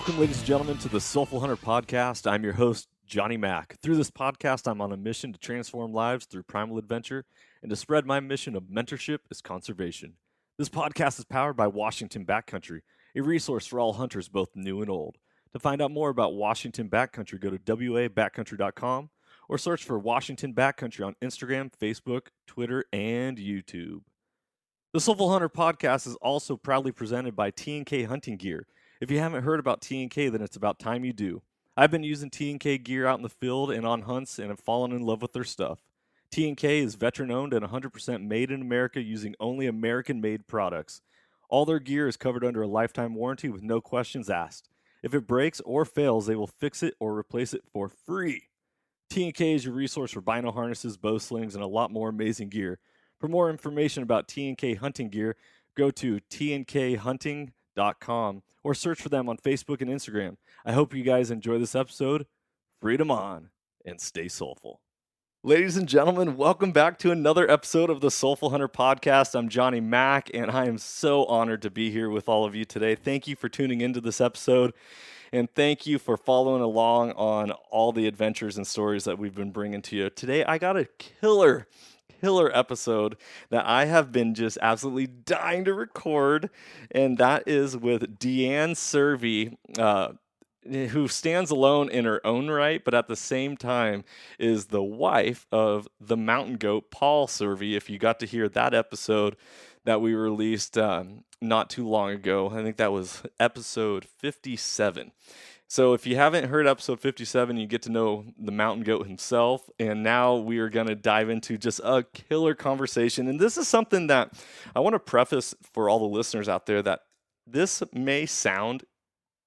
Welcome, ladies and gentlemen, to the Soulful Hunter Podcast. I'm your host, Johnny Mack. Through this podcast, I'm on a mission to transform lives through primal adventure and to spread my mission of mentorship as conservation. This podcast is powered by Washington Backcountry, a resource for all hunters, both new and old. To find out more about Washington Backcountry, go to wabackcountry.com or search for Washington Backcountry on Instagram, Facebook, Twitter, and YouTube. The Soulful Hunter Podcast is also proudly presented by T&K Hunting Gear. If you haven't heard about T&K, then it's about time you do. I've been using T&K gear out in the field and on hunts and have fallen in love with their stuff. T&K is veteran-owned and 100% made in America using only American-made products. All their gear is covered under a lifetime warranty with no questions asked. If it breaks or fails, they will fix it or replace it for free. T&K is your resource for bino harnesses, bow slings, and a lot more amazing gear. For more information about T&K hunting gear, go to tnkhunting.com or search for them on Facebook and Instagram. I hope you guys enjoy this episode. Freedom on and stay soulful. Ladies and gentlemen, welcome back to another episode of the Soulful Hunter Podcast. I'm Johnny Mack, and I am so honored to be here with all of you today. Thank you for tuning into this episode, and thank you for following along on all the adventures and stories that we've been bringing to you. Today, I got a killer episode that I have been just absolutely dying to record, and that is with DeeAnn Servey, who stands alone in her own right, but at the same time is the wife of the mountain goat, Paul Servey. If you got to hear that episode that we released not too long ago, I think that was episode 57. So if you haven't heard episode 57, you get to know the mountain goat himself. And now we are going to dive into just a killer conversation. And this is something that I want to preface for all the listeners out there that this may sound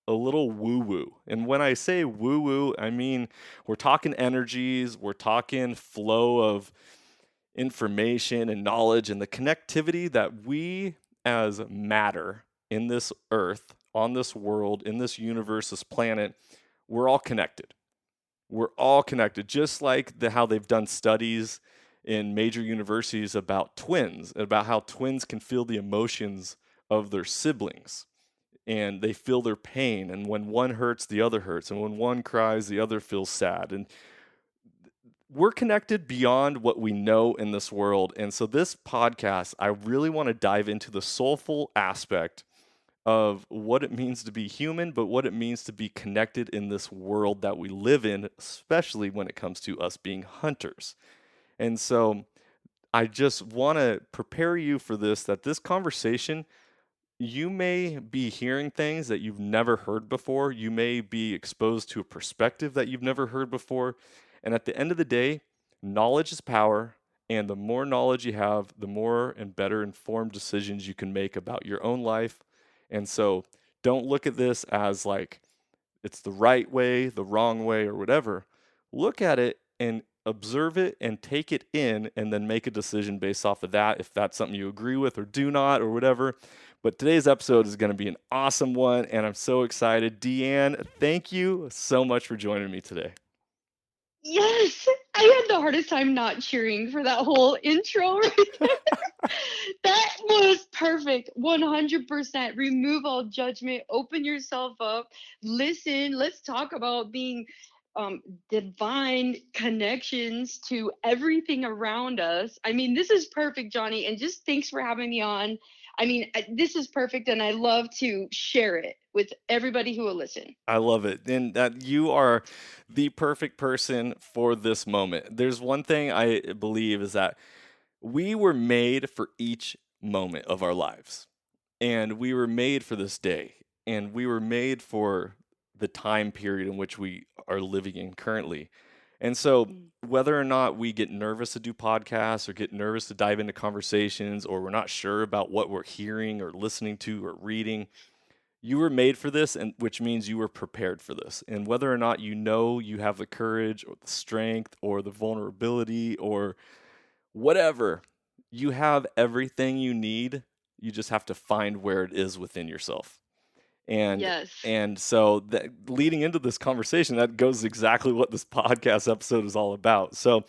a little woo-woo. And when I say woo-woo, I mean we're talking energies, we're talking flow of information and knowledge and the connectivity that we as matter in this earth, on this world, in this universe, this planet, we're all connected. We're all connected, just like how they've done studies in major universities about twins, about how twins can feel the emotions of their siblings. And they feel their pain. And when one hurts, the other hurts. And when one cries, the other feels sad. And we're connected beyond what we know in this world. And so this podcast, I really want to dive into the soulful aspect of what it means to be human, but what it means to be connected in this world that we live in, especially when it comes to us being hunters. And so I just want to prepare you for this, that this conversation, you may be hearing things that you've never heard before. You may be exposed to a perspective that you've never heard before. And at the end of the day, knowledge is power. And the more knowledge you have, the more and better informed decisions you can make about your own life. And so don't look at this as like it's the right way, the wrong way, or whatever. Look at it and observe it and take it in and then make a decision based off of that, if that's something you agree with or do not or whatever. But today's episode is going to be an awesome one, and I'm so excited. DeeAnn, thank you so much for joining me today. Yes, I had the hardest time not cheering for that whole intro right there. That was perfect. 100%. Remove all judgment. Open yourself up. Listen. Let's talk about being divine connections to everything around us. I mean, this is perfect, Johnny. And just thanks for having me on. I mean, this is perfect, and I love to share it with everybody who will listen. I love it. And that you are the perfect person for this moment. There's one thing I believe is that we were made for each moment of our lives. And we were made for this day. And we were made for the time period in which we are living in currently. And so whether or not we get nervous to do podcasts or get nervous to dive into conversations, or we're not sure about what we're hearing or listening to or reading, you were made for this, and which means you were prepared for this. And whether or not you know you have the courage or the strength or the vulnerability or whatever, you have everything you need. You just have to find where it is within yourself. And Yes. and so that leading into this conversation, that goes exactly what this podcast episode is all about. So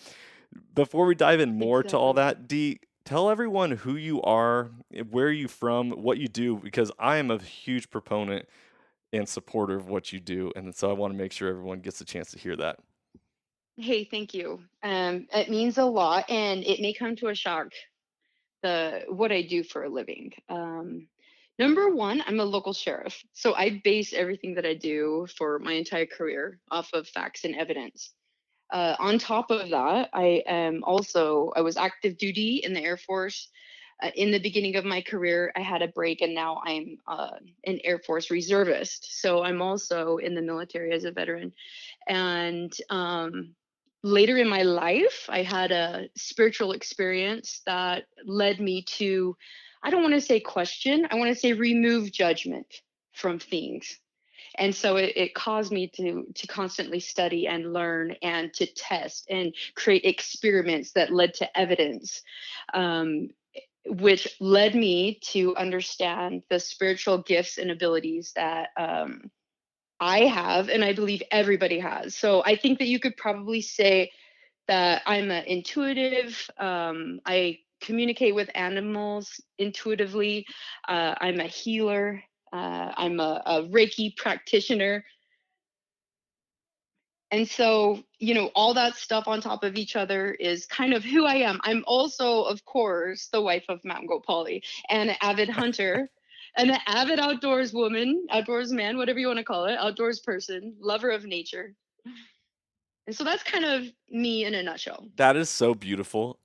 before we dive in more to all Exactly. that, Dee, tell everyone who you are, where are you from, what you do, because I am a huge proponent and supportive of what you do. And so I want to make sure everyone gets a chance to hear that. Hey, thank you. It means a lot, and it may come to a shock the what I do for a living. Number one, I'm a local sheriff, so I base everything that I do for my entire career off of facts and evidence. On top of that, I was active duty in the Air Force. In the beginning of my career, I had a break, and now I'm an Air Force reservist. So I'm also in the military as a veteran. And later in my life, I had a spiritual experience that led me to, I don't want to say question, I want to say remove judgment from things. And so it caused me to constantly study and learn and to test and create experiments that led to evidence, um, which led me to understand the spiritual gifts and abilities that I have, and I believe everybody has. So I think that you could probably say that I'm an intuitive. I communicate with animals intuitively. I'm a healer. I'm a Reiki practitioner. And so, all that stuff on top of each other is kind of who I am. I'm also, of course, the wife of Mountain Goat Polly and an avid hunter and an avid outdoors woman, outdoors man, whatever you want to call it, outdoors person, lover of nature. And so that's kind of me in a nutshell. That is so beautiful.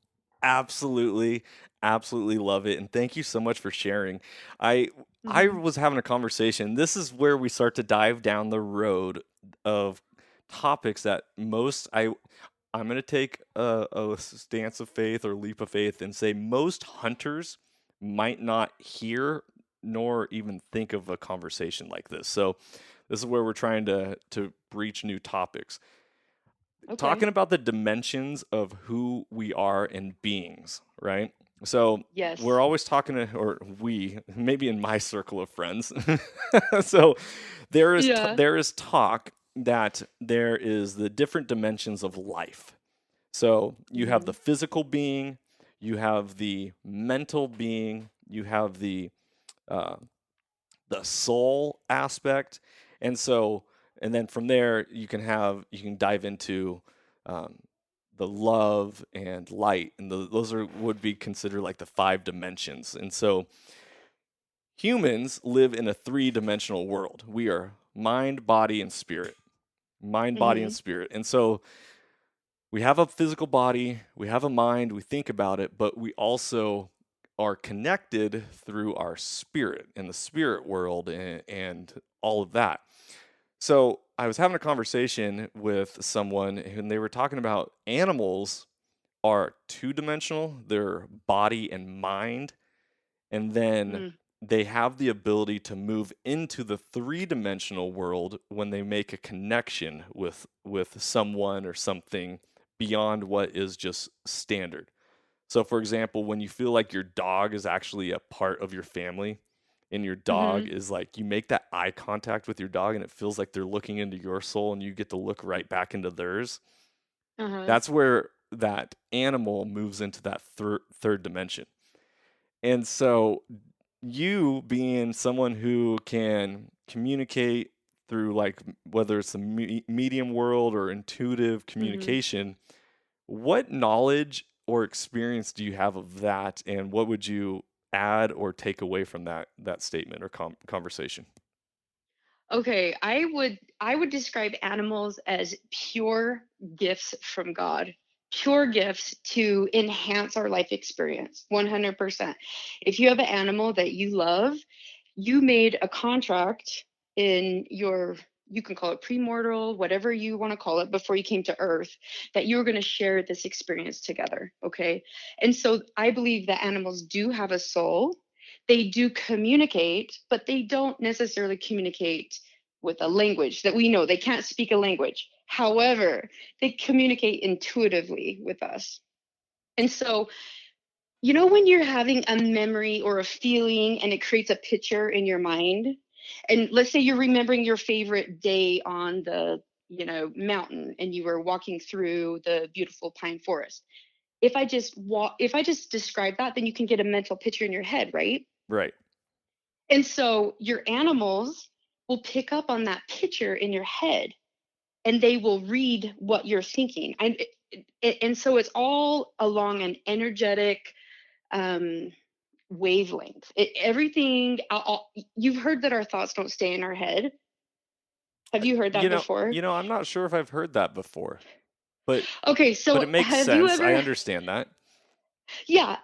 Absolutely, absolutely love it. And thank you so much for sharing. I I Hmm. was having a conversation. This is where we start to dive down the road of topics that I'm going to take a stance of faith or leap of faith and say most hunters might not hear nor even think of a conversation like this. So this is where we're trying to breach new topics, talking Okay. about the dimensions of who we are in beings, right? So we're Yes. always talking to, or we, maybe in my circle of friends. So Yeah. there is talk that there is the different dimensions of life. So you have the Hmm. physical being, you have the mental being, you have uh, the soul aspect, and so and then from there you can dive into um, the love and light, and those are would be considered like the five dimensions. And so humans live in a three-dimensional world. We are mind, body, and spirit. Mind, body, and Hmm. spirit. And so we have a physical body, we have a mind, we think about it, but we also are connected through our spirit in the spirit world, and all of that. So I was having a conversation with someone and they were talking about animals are two-dimensional, their body and mind, and then Mm. they have the ability to move into the three-dimensional world when they make a connection with someone or something beyond what is just standard. So for example, when you feel like your dog is actually a part of your family, and your dog Hmm. is like, you make that eye contact with your dog and it feels like they're looking into your soul and you get to look right back into theirs. Uh-huh. That's where that animal moves into that third dimension. And so you being someone who can communicate through, like, whether it's the medium world or intuitive Hmm. communication, what knowledge or experience do you have of that, and what would you add or take away from that statement or conversation? Okay, I would describe animals as pure gifts from God. Pure gifts to enhance our life experience. 100%. If you have an animal that you love, you made a contract in your, you can call it premortal, whatever you want to call it, before you came to earth, that you were going to share this experience together. Okay. And so I believe that animals do have a soul. They do communicate, but they don't necessarily communicate with a language that we know. They can't speak a language. However, they communicate intuitively with us. And so, when you're having a memory or a feeling and it creates a picture in your mind, and let's say you're remembering your favorite day on the mountain, and you were walking through the beautiful pine forest. If I just describe that, then you can get a mental picture in your head, right? Right. And so your animals, will pick up on that picture in your head, and they will read what you're thinking. And so it's all along an energetic um, wavelength. Everything, you've heard that our thoughts don't stay in our head. Have you heard that before? I'm not sure if I've heard that before, but Okay, but so it makes have you sense. I ever, understand that. yeah,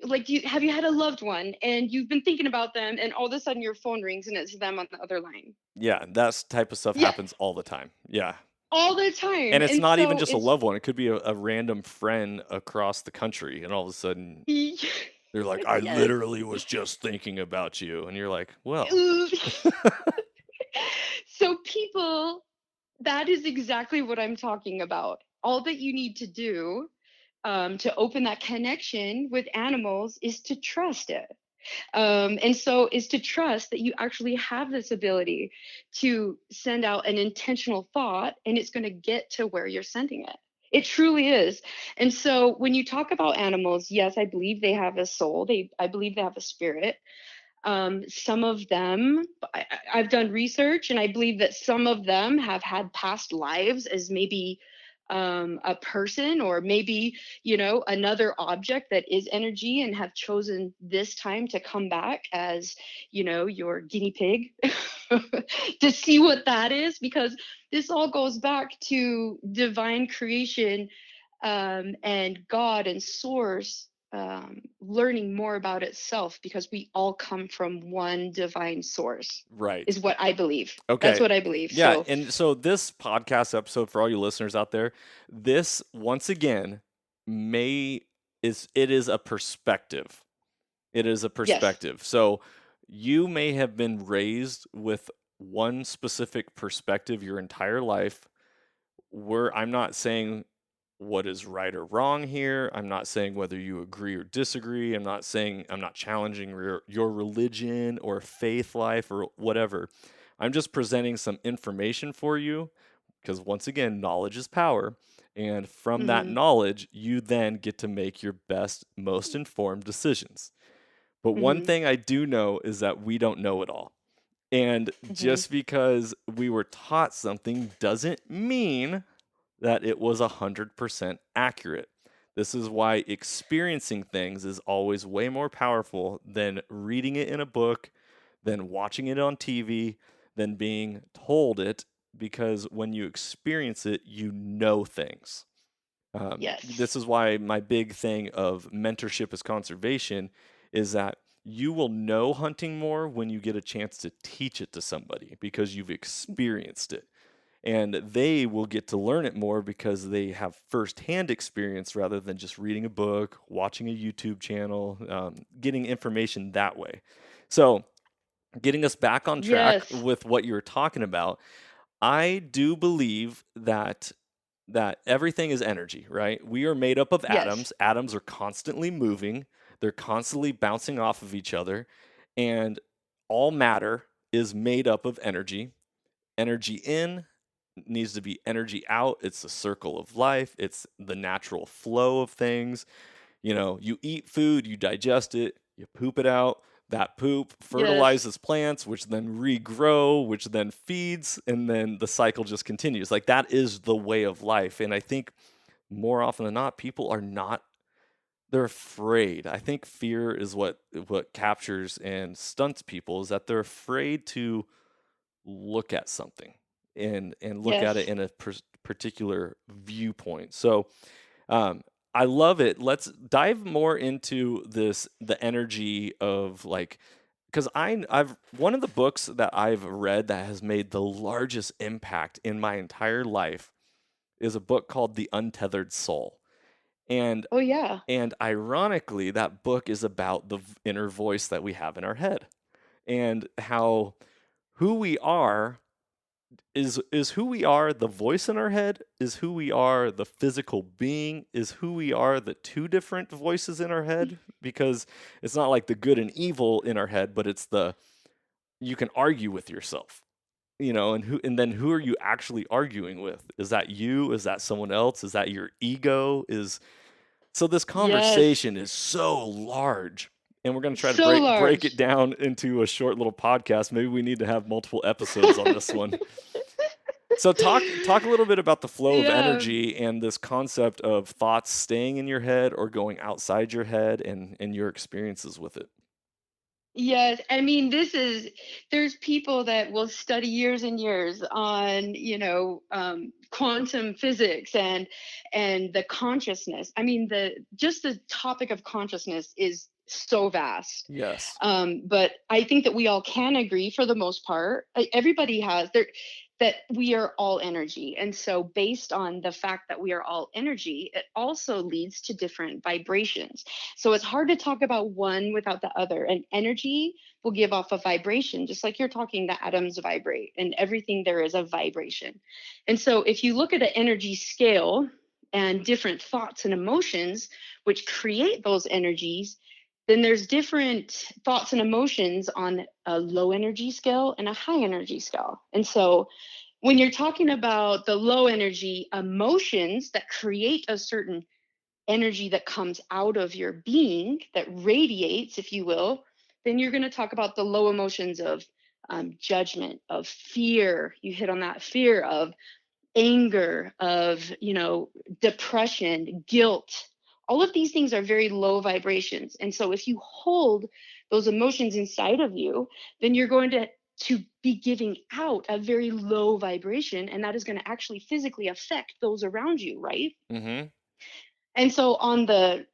like have you had a loved one and you've been thinking about them and all of a sudden your phone rings and it's them on the other line? Yeah, that type of stuff Yeah, happens all the time. Yeah. all the And time. it's And not even so just a it's, loved one. It could be a random friend across the country, and all of a sudden they're like, "I yes. literally was just thinking about you." And you're like, "Well." Ooh. So people, that is exactly what I'm talking about. All that you need to do to open that connection with animals is to trust it. And so is to trust that you actually have this ability to send out an intentional thought and it's going to get to where you're sending it. It truly is. And so when you talk about animals, yes, I believe they have a soul. I believe they have a spirit. Some of them, I've done research, and I believe that some of them have had past lives as maybe a person, or maybe, another object that is energy, and have chosen this time to come back as, your guinea pig to see what that is, because this all goes back to divine creation, and God and source, learning more about itself, because we all come from one divine source, Right. is what I believe. That's Okay. what I believe. Yeah, So, and so this podcast episode, for all you listeners out there, this once again may is it is a perspective. It is a yes. perspective. So you may have been raised with one specific perspective your entire life. I'm not saying what is right or wrong here. I'm not saying whether you agree or disagree. I'm not challenging your religion or faith life or whatever. I'm just presenting some information for you, because once again, knowledge is power. And from that Hmm. knowledge, you then get to make your best, most informed decisions. But one Hmm. thing I do know is that we don't know it all. And Hmm. just because we were taught something doesn't mean that it was 100% accurate. This is why experiencing things is always way more powerful than reading it in a book, than watching it on TV, than being told it, because when you experience it, you know things. Yes. This is why my big thing of mentorship as conservation is that you will know hunting more when you get a chance to teach it to somebody because you've experienced it. And they will get to learn it more because they have firsthand experience rather than just reading a book, watching a YouTube channel, getting information that way. So, getting us back on track Yes. with what you were talking about, I do believe that everything is energy, right? We are made up of Yes. atoms. Atoms are constantly moving. They're constantly bouncing off of each other, and all matter is made up of energy. Energy in needs to be energy out. It's the circle of life. It's the natural flow of things. You eat food, you digest it, you poop it out. That poop Yes. fertilizes plants, which then regrow, which then feeds, and then the cycle just continues. Like that is the way of life. And I think more often than not, people are not, they're afraid. I think fear is what captures and stunts people, is that they're afraid to look at something and look at it Yes. in a particular viewpoint. So um, I love it. Let's dive more into the energy of like, because I've one of the books that I've read that has made the largest impact in my entire life is a book called The Untethered Soul. And Oh, yeah. and ironically, that book is about the inner voice that we have in our head and how who we are is who we are. The voice in our head is who we are. The physical being is who we are. The two different voices in our head, because it's not like the good and evil in our head, but it's the you can argue with yourself, and then who are you actually arguing with? Is that you? Is that someone else? Is that your ego? Is So this Yes. conversation is so large. and we're going to try to So break it large. down into a short little podcast. Maybe we need to have multiple episodes on this one. So talk a little bit about the flow of Yeah. energy and this concept of thoughts staying in your head or going outside your head, and your experiences with it. Yes, I mean, there's people that will study years and years on, quantum physics and the consciousness. I mean, just the topic of consciousness is so vast. Yes. But I think that we all can agree for the most part. Everybody has there that we are all energy. And so based on the fact that we are all energy, it also leads to different vibrations. So it's hard to talk about one without the other. And energy will give off a vibration, just like you're talking, the atoms vibrate and everything there is a vibration. And so if you look at an energy scale and different thoughts and emotions, which create those energies, then there's different thoughts and emotions on a low energy scale and a high energy scale. And so when you're talking about the low energy emotions that create a certain energy that comes out of your being, that radiates, if you will, then you're going to talk about the low emotions of judgment, of fear. You hit on that fear of anger, of, depression, guilt. All of these things are very low vibrations. And so if you hold those emotions inside of you, then you're going to be giving out a very low vibration, and that is going to actually physically affect those around you, right? Mm-hmm. And so on the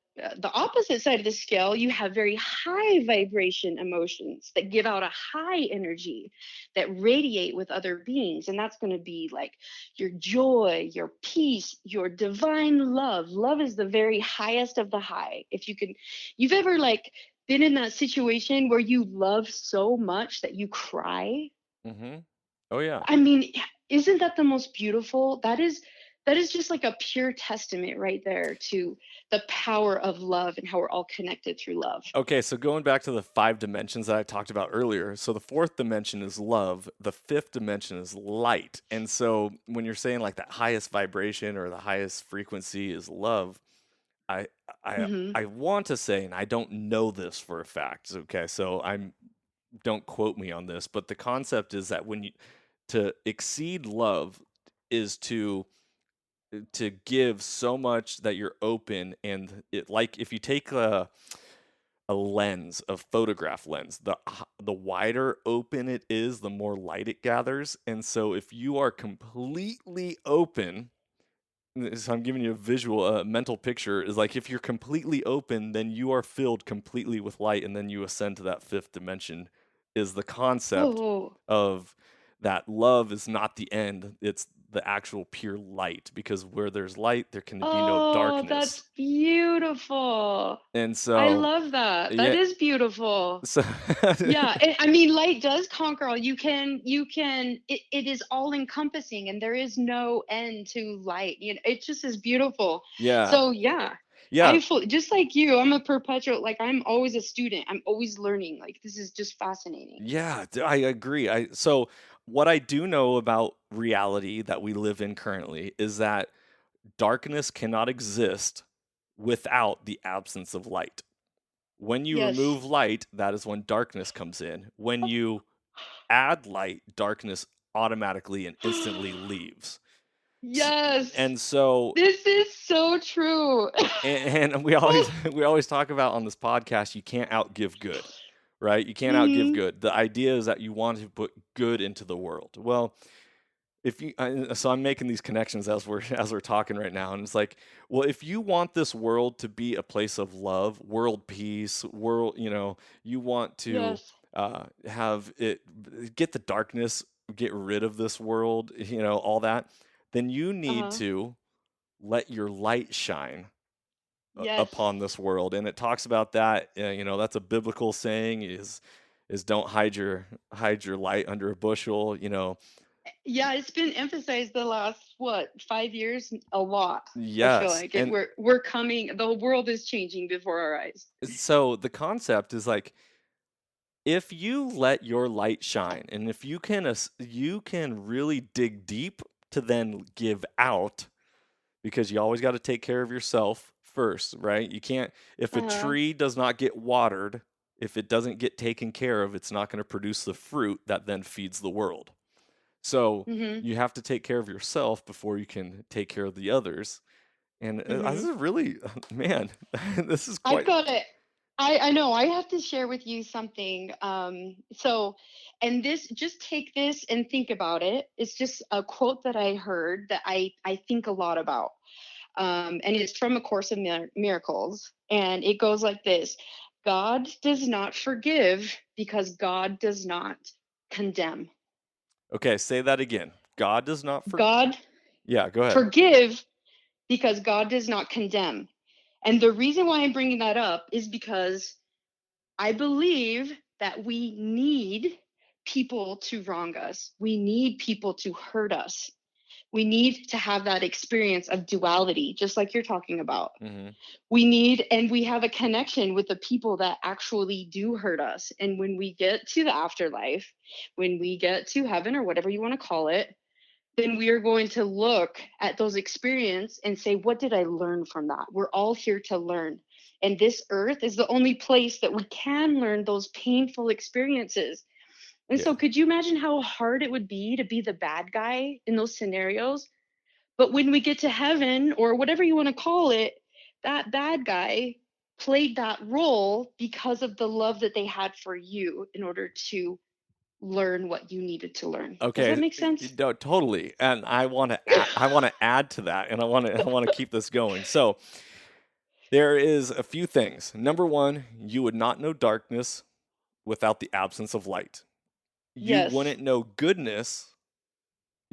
opposite side of the scale, you have very high vibration emotions that give out a high energy that radiate with other beings. And that's going to be like your joy, your peace, your divine love. Love is the very highest of the high. If you've ever like been in that situation where you love so much that you cry. Mm-hmm. Oh yeah. I mean, isn't that the most beautiful? That is just like a pure testament right there to the power of love and how we're all connected through love. Okay, so going back to the 5 dimensions that I talked about earlier, so the fourth dimension is love, the fifth dimension is light. And so when you're saying like that highest vibration or the highest frequency is love, I I Hmm. I want to say, and I don't know this for a fact, okay, so don't quote me on this, but the concept is that when you to exceed love is to give so much that you're open, and it, like if you take a lens, a photograph lens, the wider open it is, the more light it gathers. And so if you are completely open, so I'm giving you a visual, a mental picture, is like if you're completely open, then you are filled completely with light, and then you ascend to that fifth dimension. Is the concept Oh, of that love is not the end, it's the actual pure light, because where there's light, there can be no oh, darkness. that's beautiful. And I so, love that. That yeah, is beautiful. so, Yeah, I mean, light does conquer all. It is all encompassing, and there is no end to light. It just is beautiful. yeah, So yeah, yeah, just like you, I'm a perpetual, like I'm always a student. I'm always learning. Like this is just fascinating. yeah, I agree. So what I do know about reality that we live in currently is that darkness cannot exist without the absence of light. When you Yes. remove light, that is when darkness comes in. When you add light, darkness automatically and instantly leaves. S- Yes. And so, This is so true. and we always we always talk about on this podcast, you can't outgive good, right? You can't outgive Hmm. good. The idea is that you want to put good into the world. Well, if you so I'm making these connections as we're as we're talking right now, and it's like, well, if you want this world to be a place of love, world peace, world, you want to Yes. have it, get the darkness, get rid of this world, all that, then you need Uh-huh. to let your light shine Yes. upon this world. And it talks about that, that's a biblical saying, is don't hide your light under a bushel, Yeah, it's been emphasized the last what 5 years a lot. I feel yes. like it. And We're coming. The whole world is changing before our eyes. so the concept is like, if you let your light shine, and if you can really dig deep to then give out, because you always got to take care of yourself first, right? You can't, if a Uh huh. tree does not get watered, if it doesn't get taken care of, it's not going to produce the fruit that then feeds the world. So Mhm. you have to take care of yourself before you can take care of the others. And this Mhm. is really, man, this is I've quite. got it. I know. I have to share with you something. So, and this, just take this and think about it. It's just a quote that I heard that I think a lot about. And it's from A Course in Miracles, and it goes like this: God does not forgive because God does not condemn. Okay, say that again. God does not for. God Yeah, go ahead. forgive because God does not condemn. And the reason why I'm bringing that up is because I believe that we need people to wrong us. We need people to hurt us. We need to have that experience of duality, just like you're talking about. Hmm. We need, and we have a connection with the people that actually do hurt us. And when we get to the afterlife, when we get to heaven or whatever you want to call it, then we are going to look at those experiences and say, what did I learn from that? We're all here to learn. And this earth is the only place that we can learn those painful experiences. And Yeah. so, could you imagine how hard it would be to be the bad guy in those scenarios? But when we get to heaven or whatever you want to call it, that bad guy played that role because of the love that they had for you in order to learn what you needed to learn. Does that Okay, make sense? no, totally. And I want to add to that, and I want to keep this going. So there is a few things. Number one, you would not know darkness without the absence of light. You Yes. wouldn't know goodness,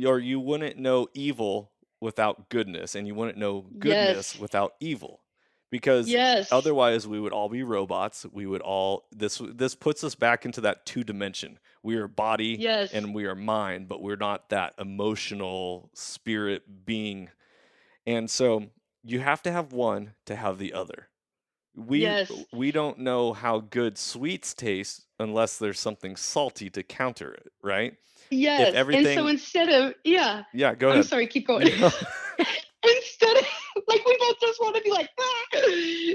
or you wouldn't know evil without goodness, and you wouldn't know goodness Yes. without evil, because Yes. otherwise we would all be robots. We would all this puts us back into that two dimension. We are body Yes. and we are mind, but we're not that emotional spirit being. And so you have to have one to have the other. We Yes. we don't know how good sweets taste unless there's something salty to counter it, right? If Yes. And so everything, instead of, yeah, yeah, go I'm ahead. sorry, keep going. No. Instead of, like, we both just want to be like,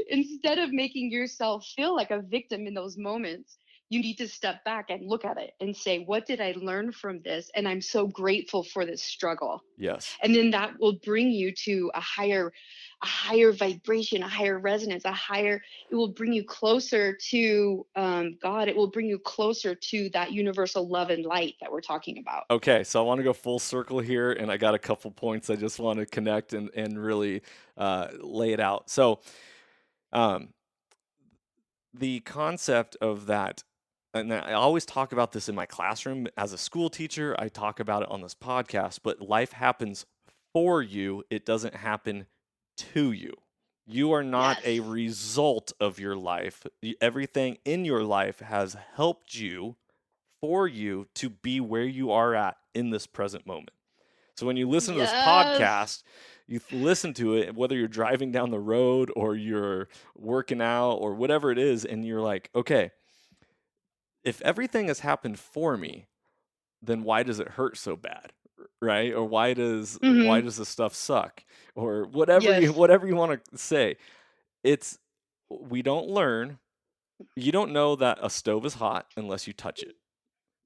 instead of making yourself feel like a victim in those moments, you need to step back and look at it and say, what did I learn from this? And I'm so grateful for this struggle. Yes. And then that will bring you to a higher vibration, a higher resonance, a higher, it will bring you closer to God. It will bring you closer to that universal love and light that we're talking about. Okay, so I want to go full circle here, and I got a couple points I just want to connect and really lay it out. So, um, the concept of that, and I always talk about this in my classroom as a school teacher. I talk about it on this podcast, but life happens for you, it doesn't happen to you. You are not a Yes. result of your life. Everything in your life has helped you for you to be where you are at in this present moment. So when you listen to this Yes. podcast, you listen to it, whether you're driving down the road or you're working out or whatever it is, and you're like, okay, if everything has happened for me, then why does it hurt so bad? Right? Or why Hmm. does this stuff suck? Or whatever Yes. whatever you want to say. It's we don't learn. You don't know that a stove is hot unless you touch it.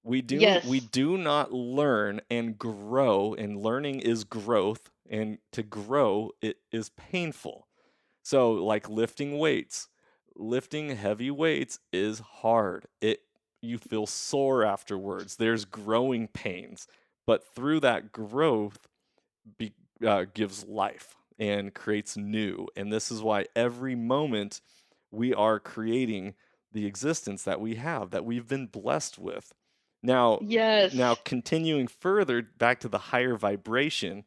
We Yes. do not learn and grow, and learning is growth, and to grow it is painful. So like lifting heavy weights is hard. You feel sore afterwards. There's growing pains, but through that growth be, gives life and creates new. And this is why every moment we are creating the existence that we have, that we've been blessed with. Now, now Yes. continuing further back to the higher vibration,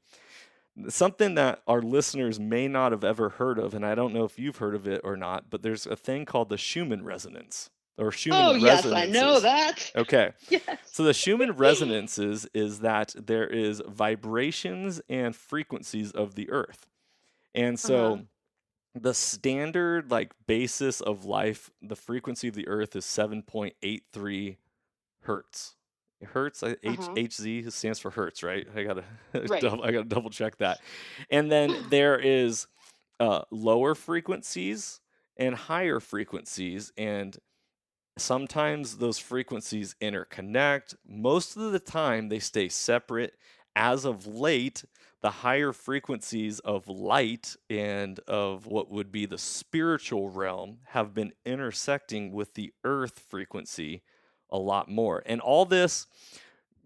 something that our listeners may not have ever heard of, and I don't know if you've heard of it or not, but there's a thing called the Schumann resonance or Oh, Schumann yes, I know resonances. that. Okay. Yes. So the Schumann resonances is that there is vibrations and frequencies of the earth. And Uh-huh. so the standard like basis of life, the frequency of the earth is 7.83 hertz. Hertz, Uh-huh. HZ stands for hertz, right? I gotta, Right. I gotta double check that. And then there is lower frequencies and higher frequencies, and Sometimes those frequencies interconnect. Most of the time, they stay separate. As of late, the higher frequencies of light and of what would be the spiritual realm have been intersecting with the earth frequency a lot more. And all this,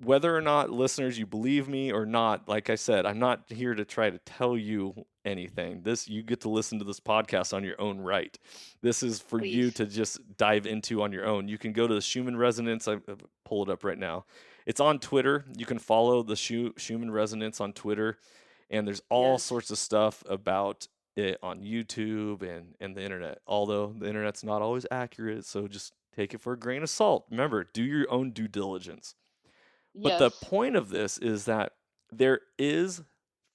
whether or not listeners you believe me or not, like I said, I'm not here to try to tell you anything. This, you get to listen to this podcast on your own right. This is for you Please. to just dive into on your own. You can go to the Schumann Resonance. I pull it up right now. It's on Twitter. You can follow the Schumann Resonance on Twitter, and there's all Yes. sorts of stuff about it on YouTube and the internet. Although the internet's not always accurate, so just take it for a grain of salt. Remember, do your own due diligence. But the Yes. point of this is that there is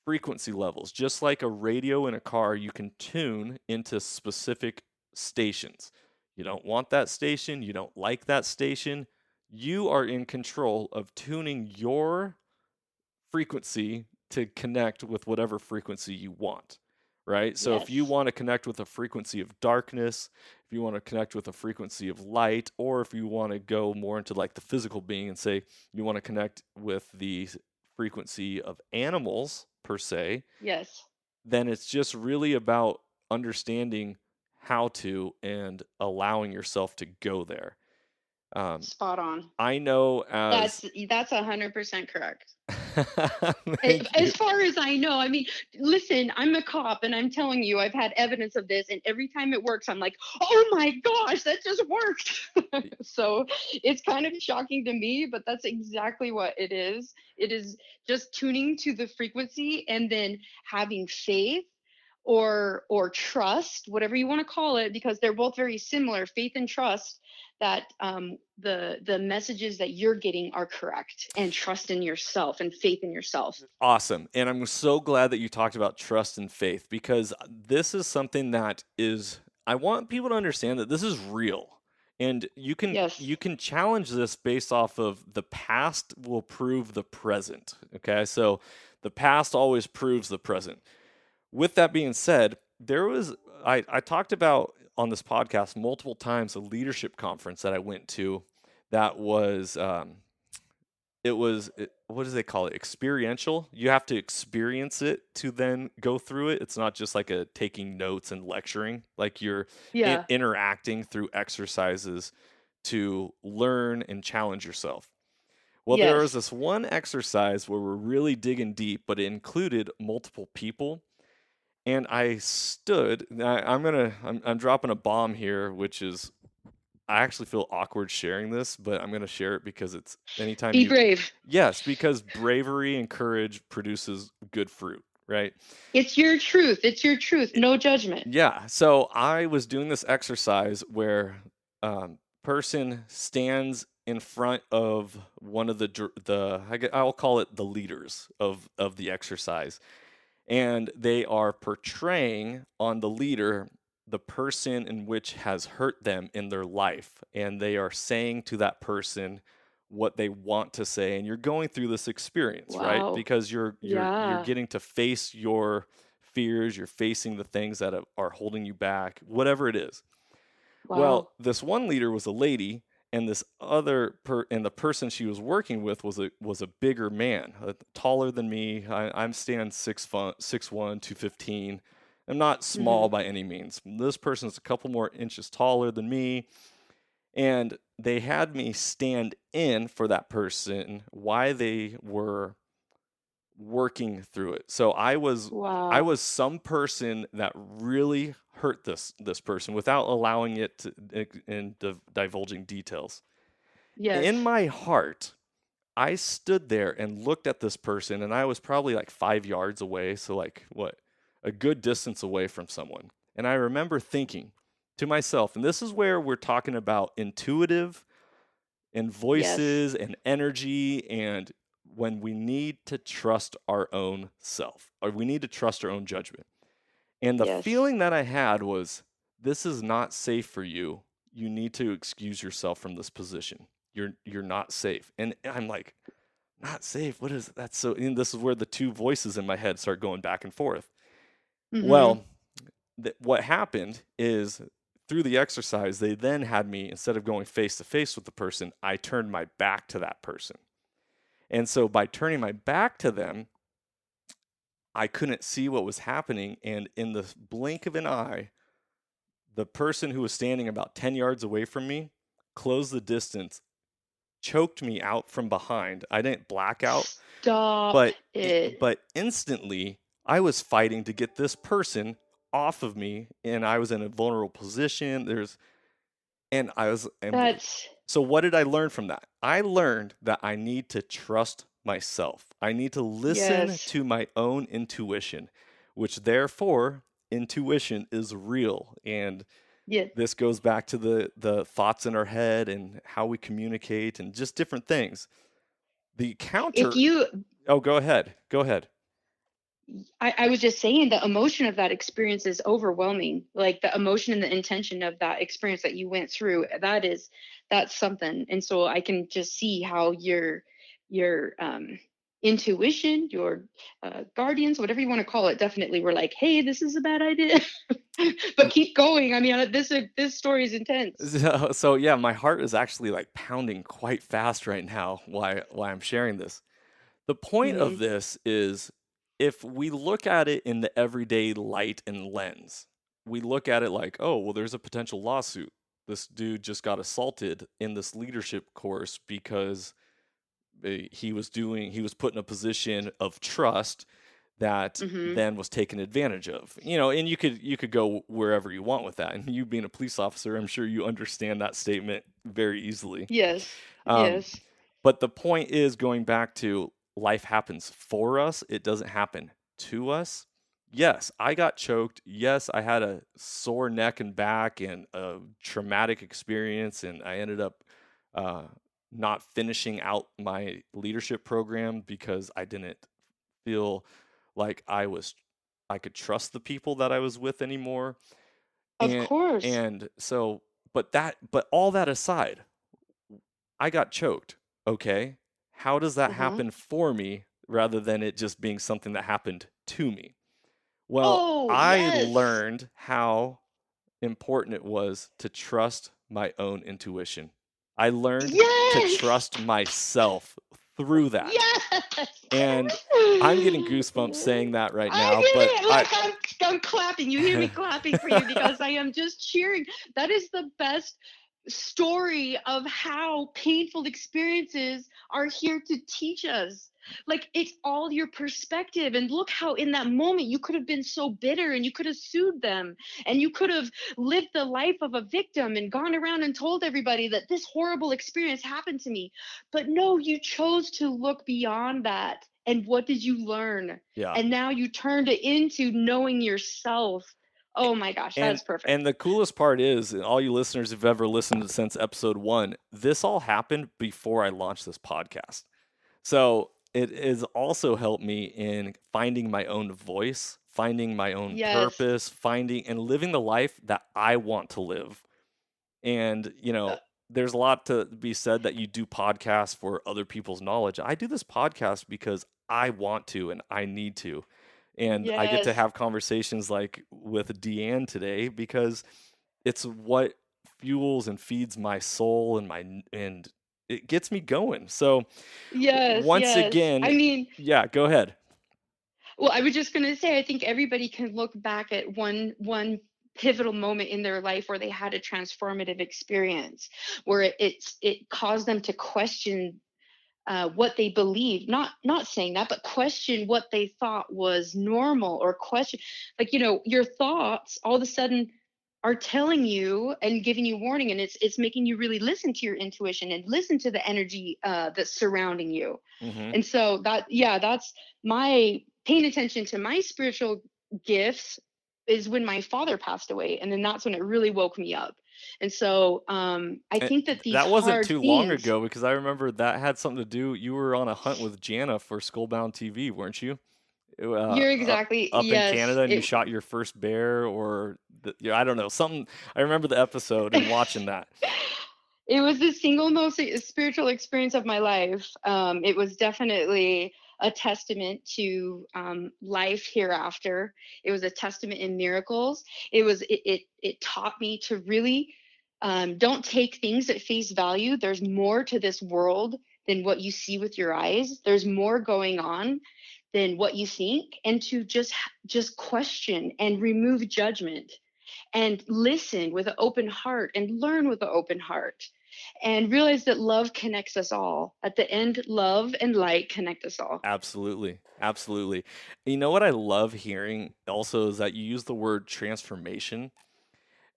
frequency levels. Just like a radio in a car, you can tune into specific stations. You don't want that station, you don't like that station. You are in control of tuning your frequency to connect with whatever frequency you want, right? So if you Yes. want to connect with a frequency of darkness, if you want to connect with a frequency of light, or if you want to go more into like the physical being and say you want to connect with the frequency of animals per se, Yes. then it's just really about understanding how to and allowing yourself to go there. Spot on. I know as That's 100% correct. thank you. As far as I know, I mean, listen, I'm a cop and I'm telling you, I've had evidence of this, and every time it works, I'm like, oh my gosh, that just worked. So it's kind of shocking to me, but that's exactly what it is. It is just tuning to the frequency and then having faith or trust, whatever you want to call it, because they're both very similar, faith and trust, that the messages that you're getting are correct, and trust in yourself and faith in yourself. Awesome. And I'm so glad that you talked about trust and faith because this is something that is I want people to understand that this is real. And Yes. you can challenge this based off of the past will prove the present. Okay? So the past always proves the present. With that being said, I talked about on this podcast multiple times a leadership conference that I went to that was what do they call it, experiential. You have to experience it to then go through it. It's not just like a taking notes and lecturing, like you're Yeah. interacting through exercises to learn and challenge yourself. Well, there was Yes. this one exercise where we're really digging deep, but it included multiple people. And I stood. I'm dropping a bomb here, which is I actually feel awkward sharing this, but I'm gonna share it because it's anytime Be you brave. yes, because bravery and courage produces good fruit, right? It's your truth. It's your truth. It- No judgment. yeah. So I was doing this exercise where person stands in front of one of I'll call it the leaders of the exercise, and they are portraying on the leader the person in which has hurt them in their life, and they are saying to that person what they want to say, and you're going through this experience, right? Wow. Because you're Yeah. getting to face your fears, you're facing the things that are holding you back, whatever it is. Well, Wow. this one leader was a lady, and this and the person she was working with was a bigger man, taller than me. I'm stand 6'1", 215. I'm not small Hmm. by any means. This person's a couple more inches taller than me, and they had me stand in for that person while they were working through it. So I Wow. was some person that really hurt this person without allowing it to and divulging details. In Yes. my heart, I stood there and looked at this person, and I was probably like 5 yards away, so like what, a good distance away from someone. And I remember thinking to myself, and this is where we're talking about intuitive and Yes. voices and energy, and when we need to trust our own self or we need to trust our own judgment. And the Yes. feeling that I had was, this is not safe for you. You need to excuse yourself from this position. You're not safe. And I'm like, not safe. What is that? So and this is where the two voices in my head start going back and forth. Hmm. Well, what happened is through the exercise, they then had me, instead of going face to face with the person, I turned my back to that person. And so by turning my back to them, I couldn't see what was happening. And in the blink of an eye, the person who was standing about 10 yards away from me closed the distance, choked me out from behind. I didn't black out, Stop but it. but instantly I was fighting to get this person off of me, and I was in a vulnerable position. That's So what did I learn from that? I learned that I need to trust myself. I need to listen yes. to my own intuition, which therefore intuition is real. And Yeah. this goes back to the thoughts in our head and how we communicate and just different things. The If counter, you oh, go ahead. Go ahead. I was just saying the emotion of that experience is overwhelming. Like the emotion and the intention of that experience that you went through, that's something. And so I can just see how your intuition, your guardians, whatever you want to call it, definitely were like, hey, this is a bad idea. But keep going. I mean, this story is intense. So yeah, my heart is actually like pounding quite fast right now while I'm sharing this. The point of Hmm. this is, if we look at it in the everyday light and lens, we look at it like, oh, well, there's a potential lawsuit. This dude just got assaulted in this leadership course because he was put in a position of trust that Hmm. then was taken advantage of. And you could go wherever you want with that. And you being a police officer, I'm sure you understand that statement very easily. Yes. Um, Yes. but the point is, going back to life happens for us, it doesn't happen to us. Yes, I got choked. Yes, I had a sore neck and back and a traumatic experience, and I ended up uh, not finishing out my leadership program because I didn't feel like I could trust the people that I was with anymore. Of And course. and so, but all that aside, I got choked. Okay. How does that Uh-huh. happen for me rather than it just being something that happened to me? Well, Oh, I yes. learned how important it was to trust my own intuition. I learned to Yes. trust myself through that. Yes. And I'm getting goosebumps saying that right I now, but hear it. Like I'm clapping. You hear me clapping for you because I am just cheering. That is the best story of how painful experiences are here to teach us. Like it's all your perspective. And look how in that moment you could have been so bitter and you could have sued them and you could have lived the life of a victim and gone around and told everybody that this horrible experience happened to me. But no, you chose to look beyond that. And what did you learn? yeah. And now you turned it into knowing yourself. Oh my gosh, And that's perfect. and the coolest part is, and all you listeners who've ever listened since episode 1, this all happened before I launched this podcast. So it has also helped me in finding my own voice, finding my own Yes. purpose, finding and living the life that I want to live. And, Uh, there's a lot to be said that you do podcasts for other people's knowledge. I do this podcast because I want to and I need to. And I get to yes. have conversations like with DeeAnn today because it's what fuels and feeds my soul and it gets me going. So Yes, once yes. again, I mean, yeah, go ahead. well, I was just going to say I think everybody can look back at one pivotal moment in their life where they had a transformative experience where it caused them to question what they believed, not saying that, but question what they thought was normal, or question, like, your thoughts all of a sudden are telling you and giving you warning, and it's making you really listen to your intuition and listen to the energy that's surrounding you. Hmm. And so that's my paying attention to my spiritual gifts is when my father passed away, and then that's when it really woke me up. And so I think that these That wasn't hard too long things. ago because I remember that had something to do. You were on a hunt with Jana for Skullbound TV, weren't you? You're exactly, Up in yes. Canada, and you shot your first bear, or yeah, I don't know, something. I remember the episode and watching that. It was the single most spiritual experience of my life. It was definitely a testament to life hereafter. It was a testament in miracles. It taught me to really don't take things at face value. There's more to this world than what you see with your eyes. There's more going on than what you think, and to just question and remove judgment and listen with an open heart and learn with an open heart and realize that love connects us all. At the end, love and light connect us all. Absolutely. Absolutely. You know what I love hearing also is that you use the word transformation,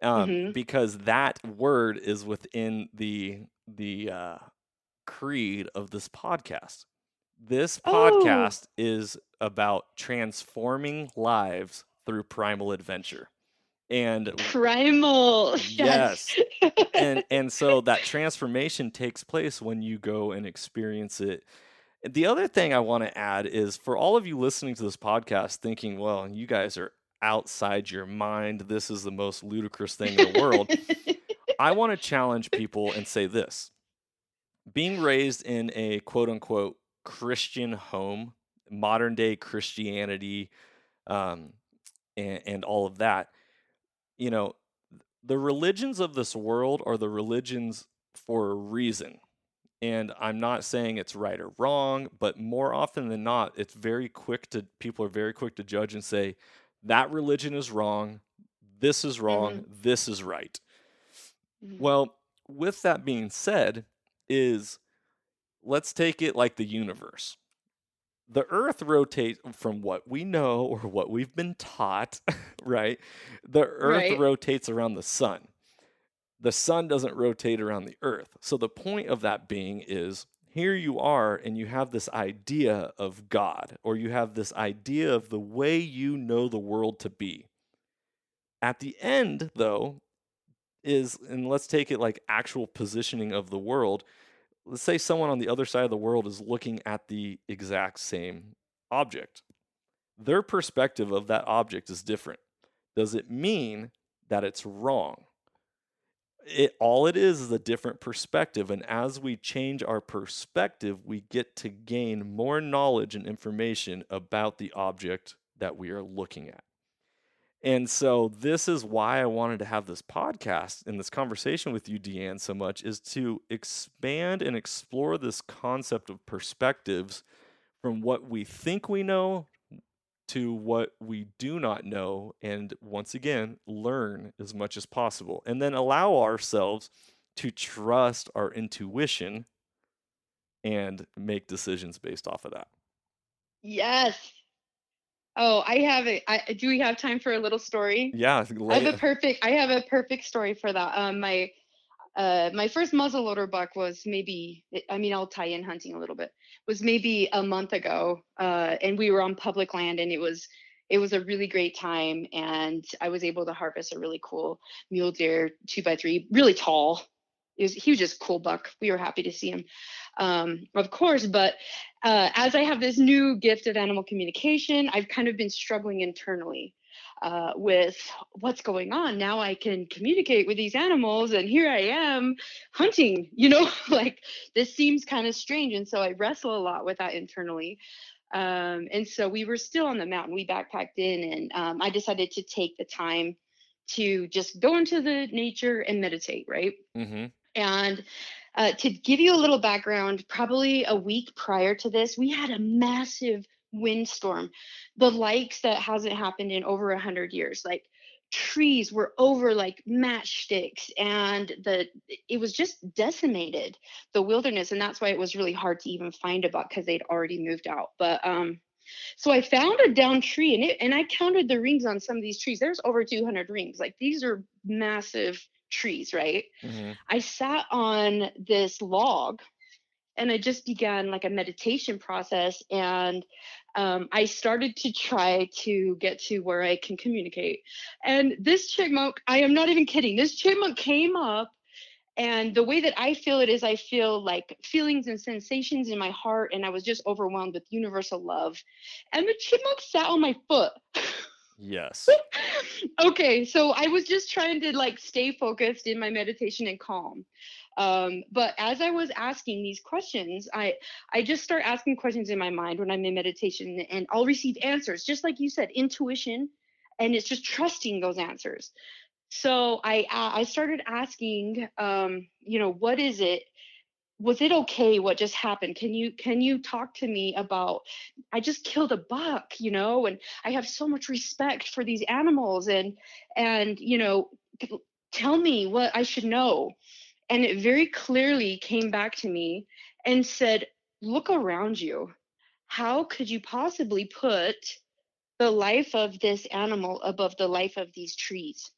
Hmm. because that word is within the creed of this podcast. This Oh, podcast is about transforming lives through primal adventure. And primal. Yes. yes, and so that transformation takes place when you go and experience it. The other thing I want to add is for all of you listening to this podcast thinking, well, you guys are outside your mind. This is the most ludicrous thing in the world. I want to challenge people and say this: being raised in a quote unquote Christian home, modern day Christianity, um, and all of that, you know, the religions of this world are the religions for a reason. And I'm not saying it's right or wrong, but more often than not, people are very quick to judge and say, that religion is wrong, Hmm. this is right. Hmm. Well, with that being said, is let's take it like the universe. The earth rotates from what we know or what we've been taught, right? The earth Right. rotates around the sun. The sun doesn't rotate around the earth. So the point of that being is here you are and you have this idea of God, or you have this idea of the way you know the world to be. At the end, though, and let's take it like actual positioning of the world. Let's say someone on the other side of the world is looking at the exact same object. Their perspective of that object is different. Does it mean that it's wrong? All it is a different perspective, and as we change our perspective, we get to gain more knowledge and information about the object that we are looking at. And so this is why I wanted to have this podcast and this conversation with you, DeeAnn, so much, is to expand and explore this concept of perspectives from what we think we know to what we do not know, and once again, learn as much as possible. And then allow ourselves to trust our intuition and make decisions based off of that. Yes. Oh, I have it. Do we have time for a little story? Yeah, I have a perfect story for that. My first muzzleloader buck was maybe, I mean, I'll tie in hunting a little bit, was maybe a month ago. And we were on public land, and it was a really great time. And I was able to harvest a really cool mule deer 2x3, really tall. He was just a cool buck. We were happy to see him, of course. But as I have this new gift of animal communication, I've kind of been struggling internally with what's going on. Now I can communicate with these animals, and here I am hunting, like this seems kind of strange. And so I wrestle a lot with that internally. And so we were still on the mountain. We backpacked in, and I decided to take the time to just go into the nature and meditate, right? Mm-hmm. And to give you a little background, probably a week prior to this, we had a massive windstorm, the likes that hasn't happened in over 100 years. Like trees were over like matchsticks, and it was just decimated, the wilderness. And that's why it was really hard to even find a buck, because they'd already moved out. But so I found a downed tree, and I counted the rings on some of these trees. There's over 200 rings. Like these are massive trees, right? Mm-hmm. I sat on this log, and I just began like a meditation process. And I started to try to get to where I can communicate. And this chipmunk, I am not even kidding, this chipmunk came up. And the way that I feel it is, I feel like feelings and sensations in my heart. And I was just overwhelmed with universal love. And the chipmunk sat on my foot. Yes. Okay, so I was just trying to like stay focused in my meditation and calm. But as I was asking these questions, I just start asking questions in my mind when I'm in meditation, and I'll receive answers, just like you said, intuition, and it's just trusting those answers. So I started asking, what is it? Was it okay what just happened? Can you talk to me about, I just killed a buck, and I have so much respect for these animals, and tell me what I should know. And it very clearly came back to me and said, look around you. How could you possibly put the life of this animal above the life of these trees?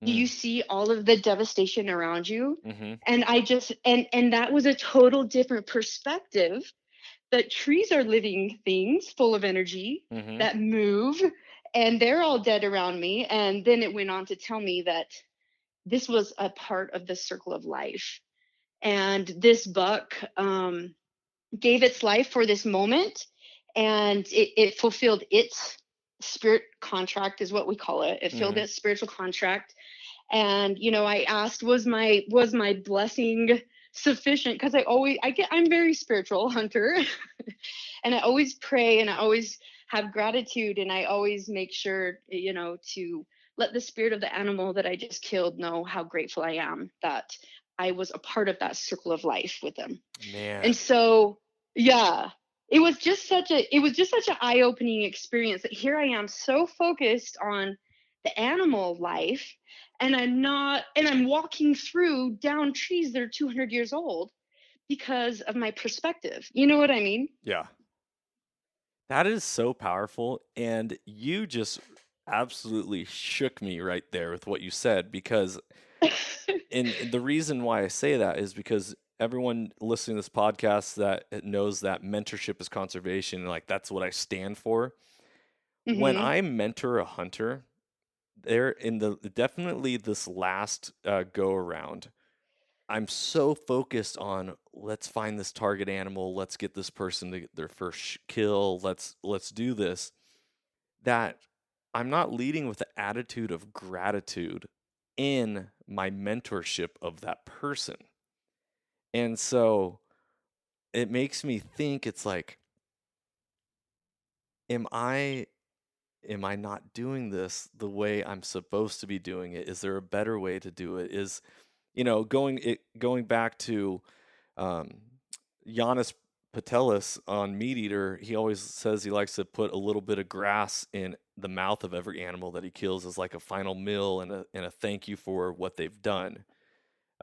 Do you Mm. see all of the devastation around you? Mm-hmm. And I just and that was a total different perspective, that trees are living things full of energy Mm-hmm. that move, and they're all dead around me. And then it went on to tell me that this was a part of the circle of life, and this buck gave its life for this moment, and it fulfilled its spirit contract, is what we call it. It filled Mm-hmm. its spiritual contract. And I asked, was my blessing sufficient? Because I'm very spiritual hunter, and I always pray, and I always have gratitude, and I always make sure, to let the spirit of the animal that I just killed know how grateful I am that I was a part of that circle of life with them. And Man. so, yeah, it was just such an eye-opening experience, that here I am, so focused on the animal life, and I'm walking through down trees that are 200 years old because of my perspective. You know what I mean? Yeah. That is so powerful. And you just absolutely shook me right there with what you said, because and the reason why I say that is because everyone listening to this podcast that knows that mentorship is conservation, like that's what I stand for. When Mhm. I mentor a hunter, they're in the definitely this last go around, I'm so focused on let's find this target animal, let's get this person to get their first kill, let's do this, that I'm not leading with the attitude of gratitude in my mentorship of that person. And so it makes me think, it's like, am I am I not doing this the way I'm supposed to be doing it? Is there a better way to do it? Is going back to um, Giannis Patelis on Meat Eater, he always says he likes to put a little bit of grass in the mouth of every animal that he kills as like a final meal and a thank you for what they've done.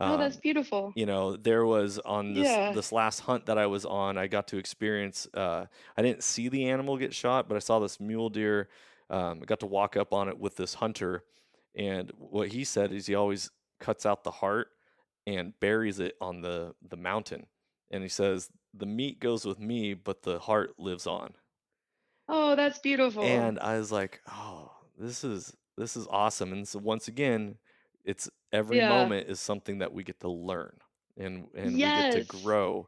Oh, that's Um, beautiful. there was on this Yeah. this last hunt that I was on, I got to experience. I didn't see the animal get shot, but I saw this mule deer. I got to walk up on it with this hunter, and what he said is he always cuts out the heart and buries it on the mountain. And he says the meat goes with me, but the heart lives on. Oh, that's beautiful. And I was like, oh, this is awesome. And so once again, it's every Yeah. moment is something that we get to learn and we get to Yes. grow.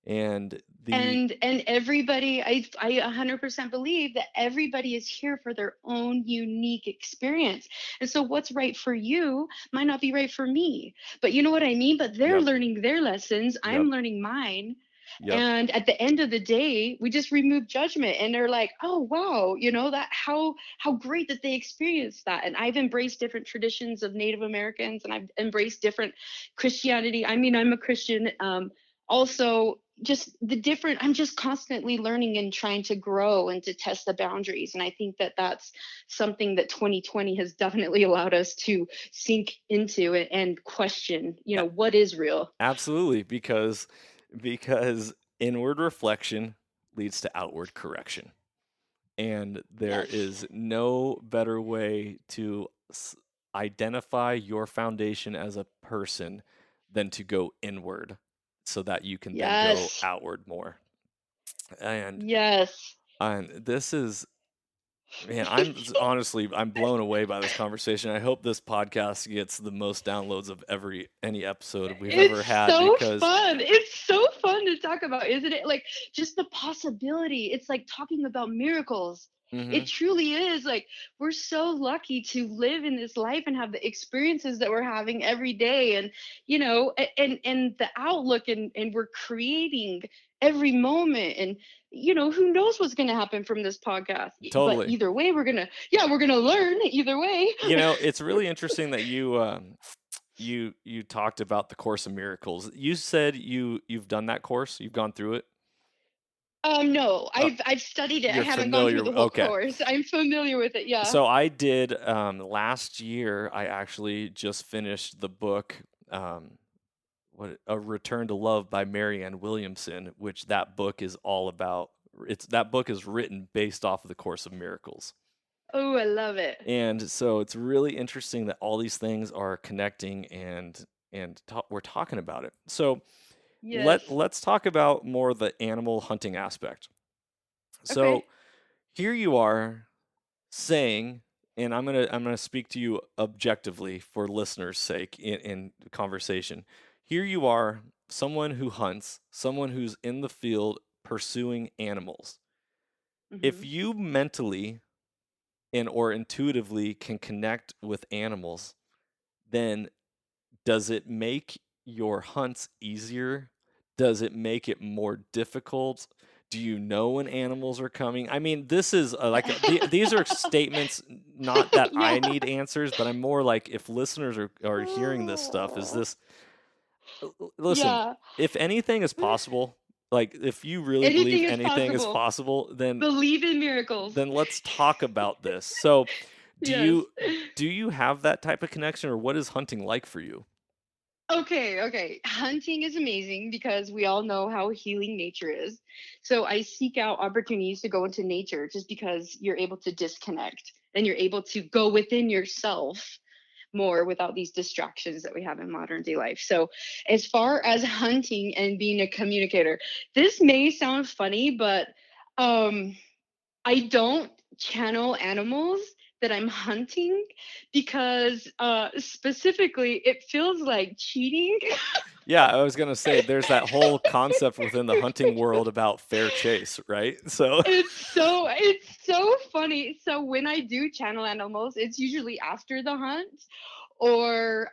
And the And everybody, I 100% believe that everybody is here for their own unique experience. And so what's right for you might not be right for me. But you know what I mean? But they're Yep, learning their lessons, yep, I'm learning mine. yep. And at the end of the day, we just remove judgment, and they're like, oh wow, that how great that they experienced that. And I've embraced different traditions of Native Americans, and I've embraced different Christianity. I mean, I'm a Christian. Also, just the different, I'm just constantly learning and trying to grow and to test the boundaries. And I think that that's something that 2020 has definitely allowed us to sink into and question, A- what is real. Absolutely, because inward reflection leads to outward correction. And there Yes. is no better way to identify your foundation as a person than to go inward so that you can then go Yes. outward more. And Yes. this is, man, honestly, I'm blown away by this conversation. I hope this podcast gets the most downloads of any episode we've It's ever had, so because fun. It's so fun to talk about, isn't it? Like, just the possibility. It's like talking about miracles. Mm-hmm. It truly is like we're so lucky to live in this life and have the experiences that we're having every day, and and the outlook, and we're creating every moment, and who knows what's going to happen from this podcast. But Totally. either way, we're going to learn either way. It's really interesting that you talked about the Course in Miracles. You said you've done that course. You've gone through it. No, Uh, I've studied it. I you're haven't gone through familiar. the whole Okay. course. I'm familiar with it. Yeah. So I did last year. I actually just finished the book, what A Return to Love by Marianne Williamson, which that book is all about. That book is written based off of the Course of Miracles. Oh, I love it. And so it's really interesting that all these things are connecting we're talking about it. So Yes. let's talk about more the animal hunting aspect. So Okay. here you are saying, and I'm gonna speak to you objectively for listeners' sake in conversation. Here you are, someone who hunts, someone who's in the field pursuing animals. If Hmm. you mentally and or intuitively can connect with animals, then does it make your hunts easier? Does it make it more difficult? Do you know when animals are coming? I mean, this is these are statements, not that Yeah. I need answers, but I'm more like if listeners are hearing this stuff, is this listen, Yeah. if anything is possible, like if you really believe Anything is anything is possible. possible, Believe in miracles. then let's talk about this. So, do Yes. you do you have that type of connection, or what is hunting like for you? Okay, okay. Hunting is amazing because we all know how healing nature is. So I seek out opportunities to go into nature just because you're able to disconnect and you're able to go within yourself more without these distractions that we have in modern day life. So, as far as hunting and being a communicator, this may sound funny, but um I don't channel animals that I'm hunting because specifically it feels like cheating. Yeah, I was gonna say there's that whole concept within the hunting world about fair chase, right? So, It's so funny. So when I do channel animals, it's usually after the hunt, or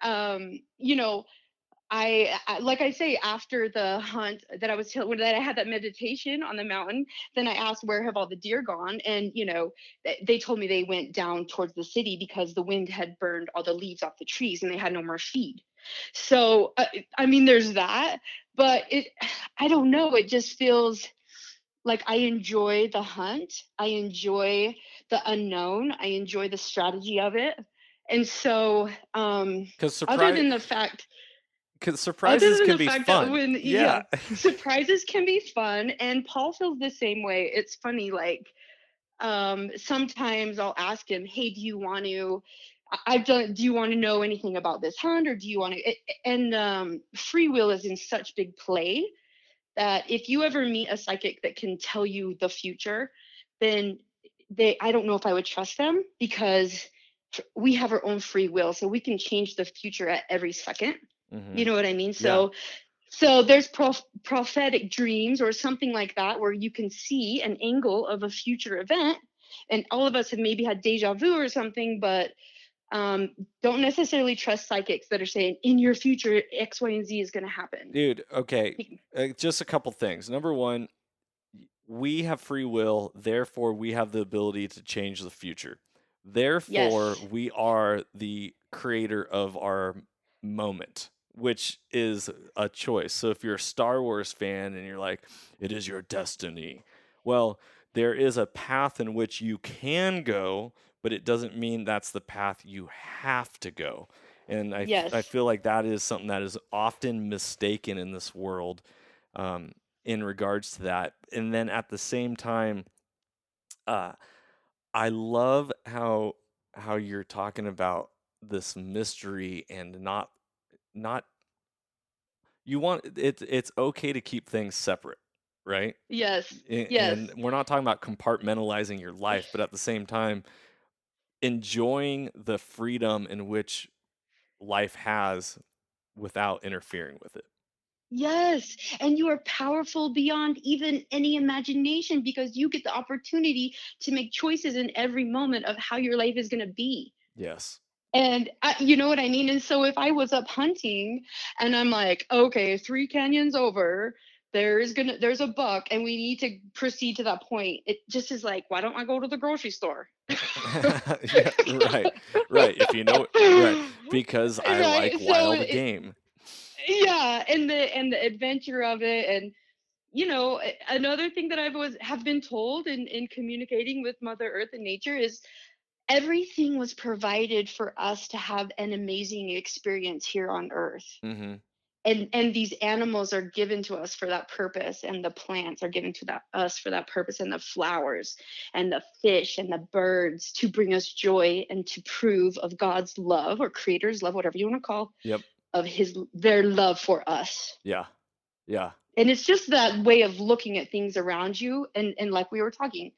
like I say, after the hunt that when that I had that meditation on the mountain, then I asked where have all the deer gone, and they told me they went down towards the city because the wind had burned all the leaves off the trees and they had no more feed. So I mean, there's that, but I don't know. It just feels like I enjoy the hunt. I enjoy the unknown. I enjoy the strategy of it. And so, because other surprise, than the fact because other surprises than can the be fact that fun. when Yeah, yeah, surprises can be fun, and Paul feels the same way. It's funny, like sometimes I'll ask him, hey, do you want to I've done do you want to know anything about this hunt, or do you want to and free will is in such big play that if you ever meet a psychic that can tell you the future, then I don't know if I would trust them, because we have our own free will, so we can change the future at every second. hmm You know what I mean? yeah, So there's prophetic dreams or something like that where you can see an angle of a future event, and all of us have maybe had deja vu or something, but um, don't necessarily trust psychics that are saying in your future X, Y, and Z is going to happen. dude. Okay, just a couple things. Number one, we have free will, therefore we have the ability to change the future. Therefore, Yes. we are the creator of our moment, which is a choice. So if you're a Star Wars fan and you're like, it is your destiny, well, there is a path in which you can go, but it doesn't mean that's the path you have to go. And I Yes. feel like that is something that is often mistaken in this world. Um, in regards to that. And then at the same time, uh, I love how you're talking about this mystery and not you want it's okay to keep things separate, right? Yes. Yes. And we're not talking about compartmentalizing your life, but at the same time, enjoying the freedom in which life has without interfering with it. Yes, and you are powerful beyond even any imagination because you get the opportunity to make choices in every moment of how your life is going to be. Yes. And you know what I mean? And so if I was up hunting and I'm like, okay, 3 canyons over, there's a buck and we need to proceed to that point. It just is like, why don't I go to the grocery store? Yeah, right. Right. If you know, right. Because I like Right. wild game. Yeah, and the adventure of it, and another thing that I've always have been told in communicating with Mother Earth and nature is everything was provided for us to have an amazing experience here on Earth. Mhm. And these animals are given to us for that purpose, and the plants are given to us for that purpose, and the flowers and the fish and the birds to bring us joy and to prove of God's love or creator's love, whatever you want to call, Yep. of their love for us. Yeah. Yeah. And it's just that way of looking at things around you, and like we were talking,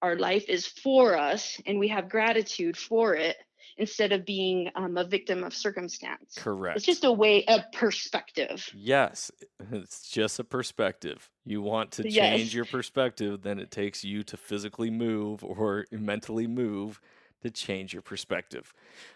our life is for us and we have gratitude for it instead of being a victim of circumstance. It's Correct. just a way of perspective. Yes, it's just a perspective. You want to change Yes. your perspective, then it takes you to physically move or mentally move to change your perspective.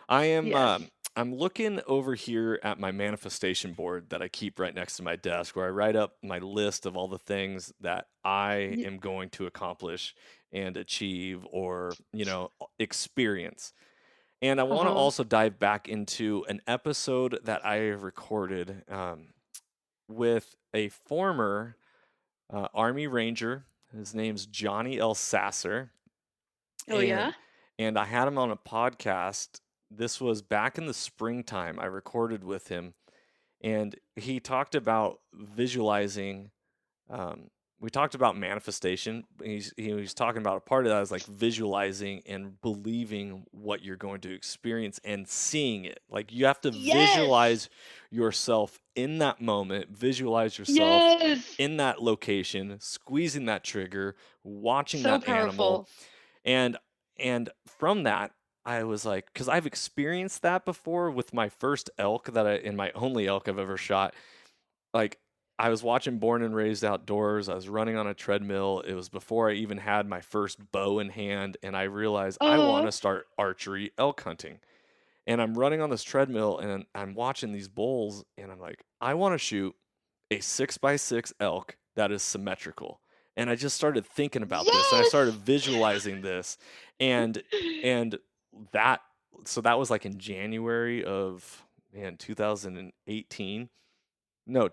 I am Yes. I'm looking over here at my manifestation board that I keep right next to my desk where I write up my list of all the things that I Y- am going to accomplish and achieve or, experience. And I want to uh-huh. also dive back into an episode that I recorded with a former Army Ranger. His name's Johnny L. Sasser, Oh yeah. and I had him on a podcast. This was back in the springtime. I recorded with him, and he talked about visualizing. Um, we talked about manifestation. He was talking about a part of that is like visualizing and believing what you're going to experience and seeing it. Like you have to Yes. visualize yourself in that moment, visualize yourself Yes. in that location, squeezing that trigger, watching So that animal, powerful. and from that I was like, because I've experienced that before with my first elk and my only elk I've ever shot. Like I was watching Born and Raised Outdoors. I was running on a treadmill. It was before I even had my first bow in hand, and I realized I want Uh-huh. to start archery elk hunting. And I'm running on this treadmill, and I'm watching these bulls, and I'm like, I want to shoot a 6x6 elk that is symmetrical. And I just started thinking about this, and I started Yes. visualizing this, and and that that was like in January of 2018. No,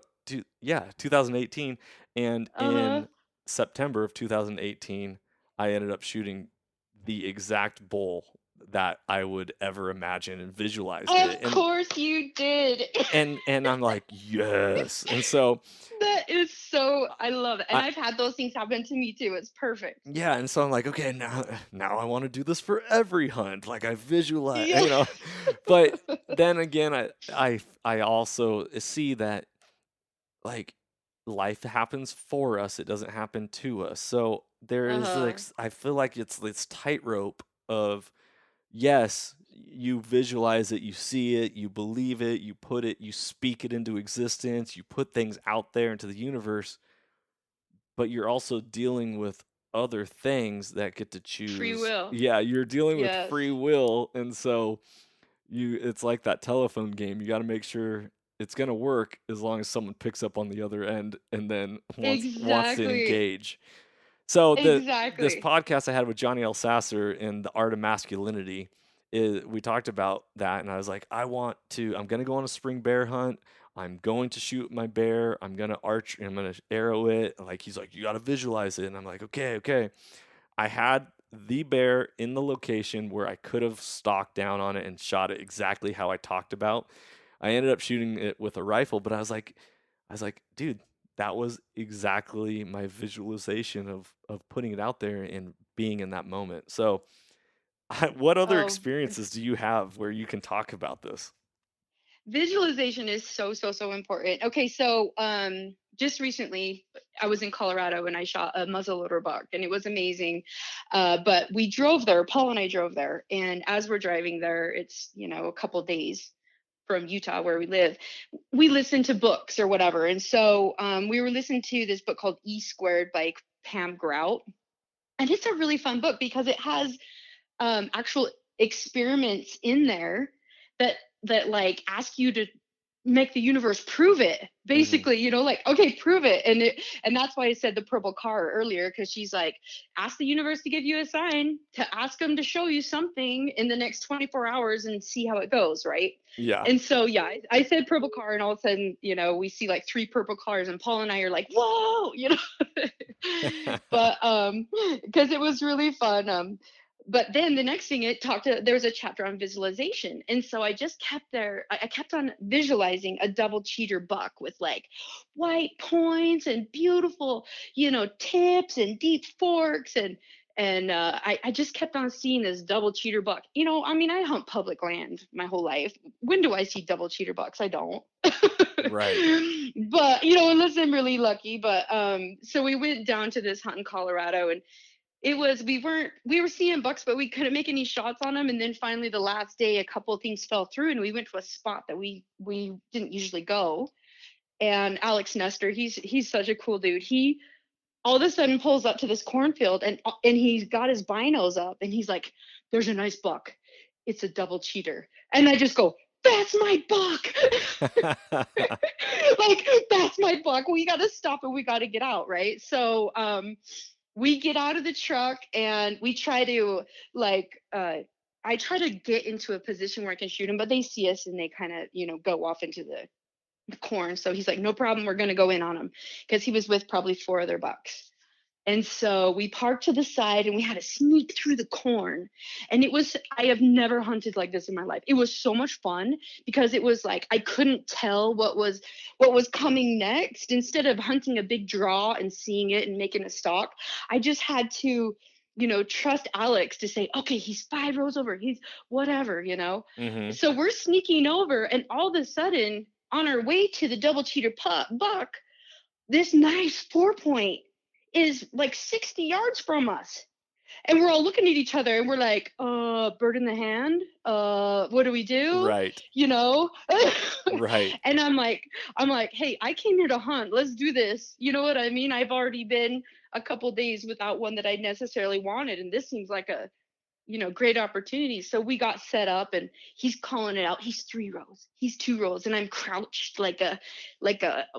2018, and Uh-huh. in September of 2018, I ended up shooting the exact bull that I would ever imagine and visualized it, Of course you did. and I'm like, "Yes." And so That is so, I love it. And I I've had those things happen to me too. It's perfect. yeah, and so I'm like, "Okay, now I wanna do this for every hunt." Like I visualize, Yeah. but then again, I also see that like life happens for us, it doesn't happen to us. So there is like Uh-huh. I feel like it's this tightrope of yes, you visualize it, you see it, you believe it, you speak it into existence, you put things out there into the universe, but you're also dealing with other things that get to Free choose. will. Yeah, you're dealing with Yes. free will, and so it's like that telephone game. You got to make sure it's going to work as long as someone picks up on the other end and then wants to Exactly. engage. So this Exactly. podcast I had with Johnny L. Sasser in the Art of Masculinity is we talked about that, and I was like, I'm going to go on a spring bear hunt. I'm going to shoot my bear. I'm going to I'm going to arrow it. Like he's like, you got to visualize it, and I'm like, okay, okay. I had the bear in the location where I could have stalked down on it and shot it exactly how I talked about. I ended up shooting it with a rifle, but I was like, dude, that was exactly my visualization of putting it out there and being in that moment. So, what other Oh, experiences do you have where you can talk about this? visualization is so, so, so important. Okay, so just recently I was in Colorado and I shot a muzzleloader buck and it was amazing. But we drove there, Paul and I drove there, and as we're driving there, it's, a couple days from Utah where we live, we listen to books or whatever. And so we were listening to this book called E Squared by Pam Grout. And it's a really fun book because it has actual experiments in there that like ask you to make the universe prove it, Hmm. basically, like, okay, prove it. And that's why I said the purple car earlier, because she's like, ask the universe to give you a sign, to ask them to show you something in the next 24 hours and see how it goes, right? Yeah. And so yeah, I said purple car, and all of a sudden, we see like 3 purple cars, and Paul and I are like, whoa, but because it was really fun. But then the next thing, there was a chapter on visualization, and so I just kept there. I kept on visualizing a double cheater buck with like white points and beautiful, tips and deep forks, and I just kept on seeing this double cheater buck. I mean, I hunt public land my whole life. When do I see double cheater bucks? I don't. Right. But unless I'm really lucky. But so we went down to this hunt in Colorado, and we were seeing bucks, but we couldn't make any shots on them. And then finally the last day, a couple of things fell through, and we went to a spot that we didn't usually go. And Alex Nestor, he's such a cool dude. He all of a sudden pulls up to this cornfield, and he's got his binos up, and he's like, there's a nice buck. It's a double cheater. And I just go, that's my buck. Like, that's my buck. We got to stop and we got to get out, right? So we get out of the truck, and we try to like I try to get into a position where I can shoot them, but they see us and they kind of go off into the corn. So he's like, no problem, we're going to go in on him, because he was with probably 4 other bucks. And so we parked to the side, and we had to sneak through the corn. And I have never hunted like this in my life. It was so much fun, because it was like I couldn't tell what was coming next. Instead of hunting a big draw and seeing it and making a stalk, I just had to trust Alex to say, okay, he's 5 rows over, he's whatever. Hmm. So we're sneaking over, and all of a sudden, on our way to the double cheater buck, this nice 4 point is like 60 yards from us. And we're all looking at each other, and we're like, bird in the hand. What do we do? Right. You know? Right. And I'm like, hey, I came here to hunt. Let's do this. You know what I mean? I've already been a couple days without one that I necessarily wanted. And this seems like a great opportunity. So we got set up, and he's calling it out. He's 3 rows, he's 2 rows, and I'm crouched like a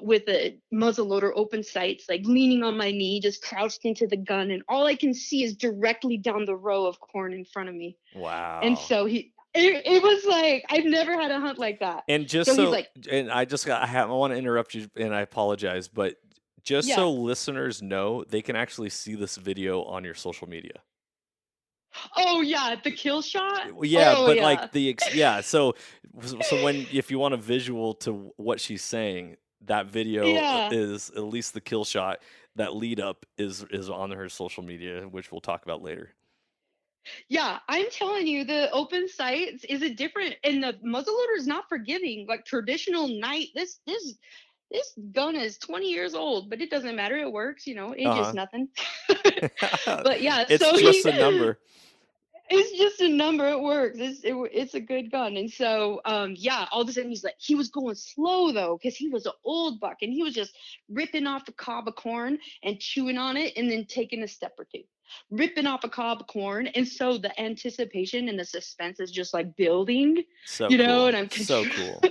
with a muzzle loader, open sights, like leaning on my knee, just crouched into the gun, and all I can see is directly down the row of corn in front of me. And Wow. so it was like, I've never had a hunt like that. And So he's like, I want to interrupt you, and I apologize, but just yeah. so listeners know, they can actually see this video on your social media. Oh yeah, the kill shot. Well, yeah, Oh but yeah. like yeah, so when if you want a visual to what she's saying, that video Yeah. is at least the kill shot. That lead up is on her social media, which we'll talk about later. Yeah, I'm telling you, the open sights is a different, and the muzzleloader is not forgiving. Like traditional night, this gun is 20 years old, but it doesn't matter. It works, age is Uh nothing. huh. But yeah, It's so just a number. it's just a number. It works. It's a good gun. And so yeah, all of a sudden he was going slow though, because he was an old buck, and he was just ripping off a cob of corn and chewing on it, and then taking a step or two, ripping off a cob of corn. And so the anticipation and the suspense is just like building, So and cool. I'm So cool.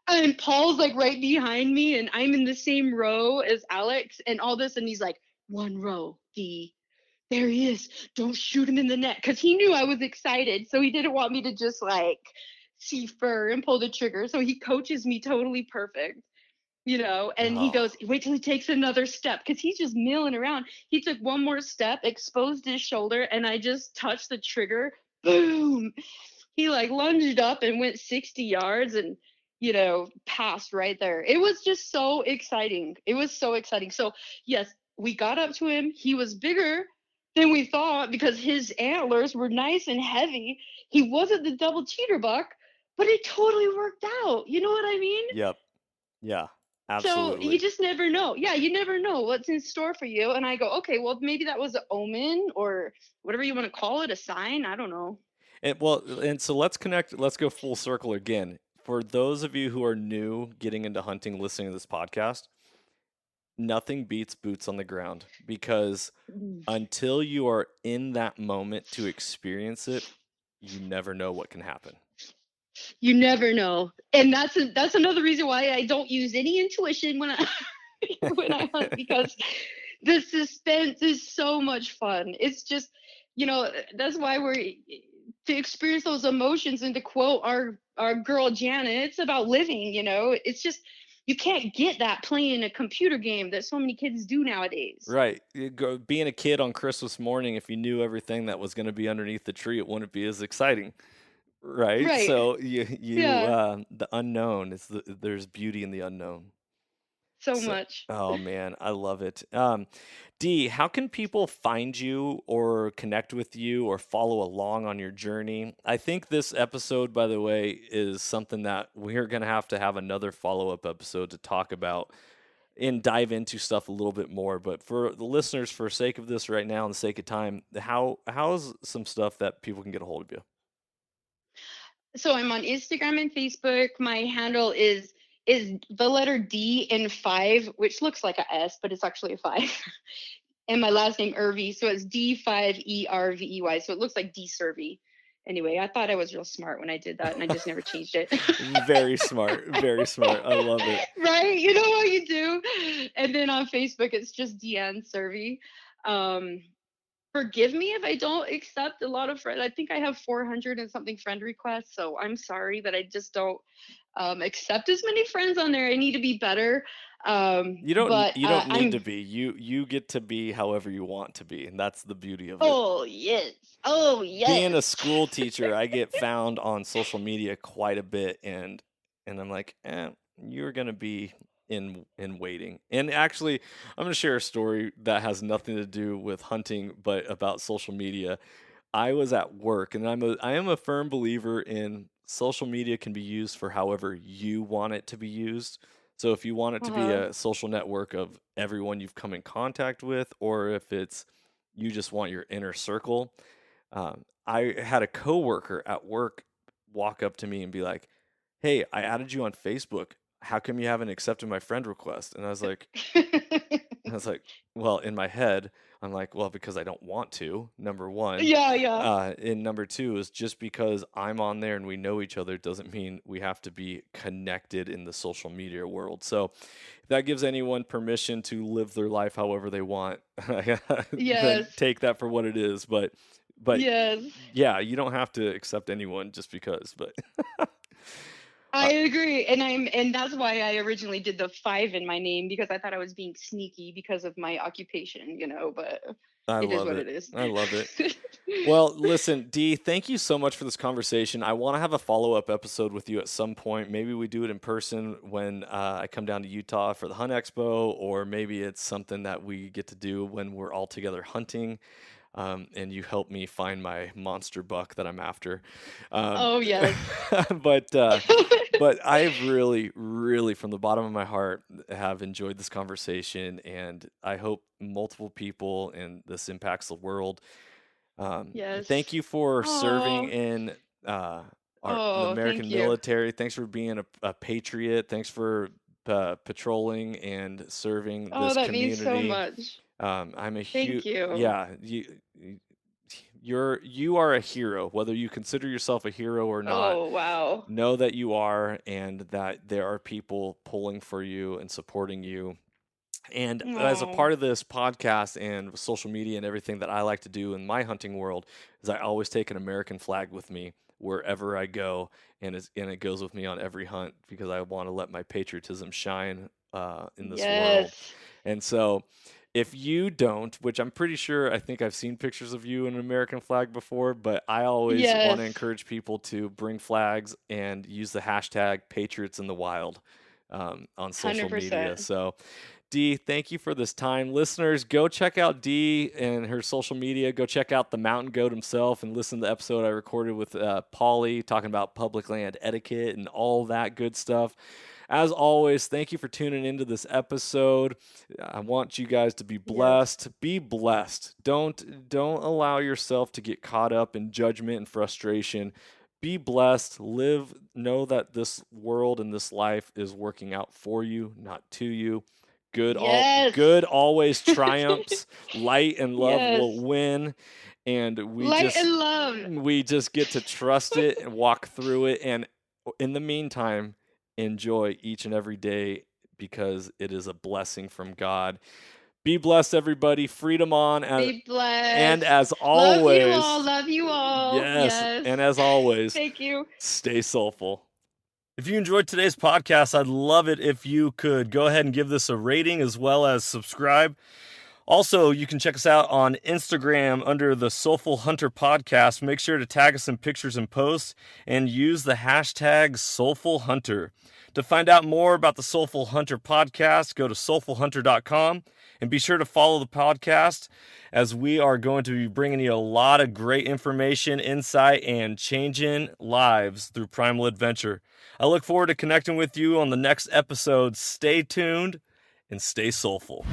and Paul's like right behind me, and I'm in the same row as Alex, and all this, and he's like, 1 row, D. There he is. Don't shoot him in the neck, because he knew I was excited. So he didn't want me to just like see fur and pull the trigger. So he coaches me totally perfect, and he Oh, goes, wait till he takes another step, because he's just milling around. He took one more step, exposed his shoulder, and I just touched the trigger. Boom. He like lunged up and went 60 yards, and passed right there. It was just so exciting. It was so exciting. So yes, we got up to him. He was bigger than we thought, because his antlers were nice and heavy. He wasn't the double cheater buck, but it totally worked out. You know what I mean? yep. Yeah. So you Absolutely. just never know. Yeah, you never know what's in store for you. And I go, okay, well, maybe that was an omen, or whatever you want to call it, a sign. I don't know. And so let's connect. Let's go full circle again. for those of you who are new getting into hunting, listening to this podcast, nothing beats boots on the ground, because Mm. until you are in that moment to experience it, you never know what can happen. You never know. And that's another reason why I don't use any intuition when I when I hunt, because the suspense is so much fun. It's just, that's why we're to experience those emotions, and to quote our girl Janet, it's about living, It's just, you can't get that playing a computer game that so many kids do nowadays. Right. Being a kid on Christmas morning, if you knew everything that was going to be underneath the tree, it wouldn't be as exciting. Right. Right. So Yeah. the unknown is there's beauty in the unknown. So So, much. oh man, I love it. Dee, how can people find you or connect with you or follow along on your journey? I think this episode, by the way, is something that we're going to have another follow-up episode to talk about and dive into stuff a little bit more. But for the listeners, for sake of this right now and the sake of time, how's some stuff that people can get a hold of you? So I'm on Instagram and Facebook. My handle is the letter D in 5, which looks like a S, but it's actually a 5. And my last name Irvey, so it's D5ERVEY. So it looks like D Servey. Anyway, I thought I was real smart when I did that, and I just never changed it. Very smart, very smart. I love it. Right? You know what you do. And then on Facebook, it's just DeeAnn Servey. Forgive me if I don't accept a lot of friends. I think I have 400 and something friend requests, so I'm sorry that I just don't accept as many friends on there. I need to be better. But You don't need I'm. to be. You get to be however you want to be, and that's the beauty of it. Oh yes. Oh Being a yes. school teacher, I get found on social media quite a bit, and I'm like, you're gonna be in waiting. And actually, I'm gonna share a story that has nothing to do with hunting, but about social media. I was at work, and I am a firm believer in social media can be used for however you want it to be used. So if you want it to be Uh-huh. a social network of everyone you've come in contact with, or if it's you just want your inner circle. I had a coworker at work walk up to me and be like, "Hey, I added you on Facebook. How come you haven't accepted my friend request?" And I was like, well, in my head, I'm like, well, because I don't want to, number one. Yeah, yeah. And number two is just because I'm on there and we know each other doesn't mean we have to be connected in the social media world. So if that gives anyone permission to live their life however they want, then Yes. take that for what it is. But Yes. yeah, you don't have to accept anyone just because. But I agree. And that's why I originally did the 5 in my name, because I thought I was being sneaky because of my occupation, but I it is love what it. it is. I love it. Well, listen, Dee, thank you so much for this conversation. I want to have a follow-up episode with you at some point. Maybe we do it in person when I come down to Utah for the Hunt Expo, or maybe it's something that we get to do when we're all together hunting, and you help me find my monster buck that I'm after. Um, Oh, yes. but but I've really, really, from the bottom of my heart, have enjoyed this conversation, and I hope multiple people and this impacts the world. Thank Yes. you for serving Oh, in the oh, thank American you. military. Thanks for being a patriot. Thanks for patrolling and serving Oh, this that means so community. much. I'm a huge, Thank you. yeah. You are a hero, whether you consider yourself a hero or not. Oh, wow. Know that you are, and that there are people pulling for you and supporting you. And as a Oh, part of this podcast and social media and everything that I like to do in my hunting world is I always take an American flag with me wherever I go, and it goes with me on every hunt because I want to let my patriotism shine in this world. yes. And so, if you don't, which I'm pretty sure, I think I've seen pictures of you in an American flag before, but I always want Yes. to encourage people to bring flags and use the hashtag Patriots in the Wild on social media. 100%. So, Dee, thank you for this time. Listeners, go check out Dee and her social media. Go check out the Mountain Goat himself and listen to the episode I recorded with Paulie talking about public land etiquette and all that good stuff. As always, thank you for tuning into this episode. I want you guys to be Yes. blessed. Be blessed. Don't allow yourself to get caught up in judgment and frustration. Be blessed. Live. Know that this world and this life is working out for you, not to you. Yes. Good always triumphs. Light and love Yes. will win. And Light and love. we just get to trust it and walk through it. And in the meantime, enjoy each and every day because it is a blessing from God. Be blessed, everybody. Freedom on. Be blessed. And as always. Love you all. Yes. And as always. Thank you. Stay soulful. If you enjoyed today's podcast, I'd love it if you could go ahead and give this a rating as well as subscribe. Also, you can check us out on Instagram under the Soulful Hunter Podcast. Make sure to tag us in pictures and posts and use the hashtag Soulful Hunter. To find out more about the Soulful Hunter Podcast, go to soulfulhunter.com and be sure to follow the podcast as we are going to be bringing you a lot of great information, insight, and changing lives through primal adventure. I look forward to connecting with you on the next episode. Stay tuned and stay soulful.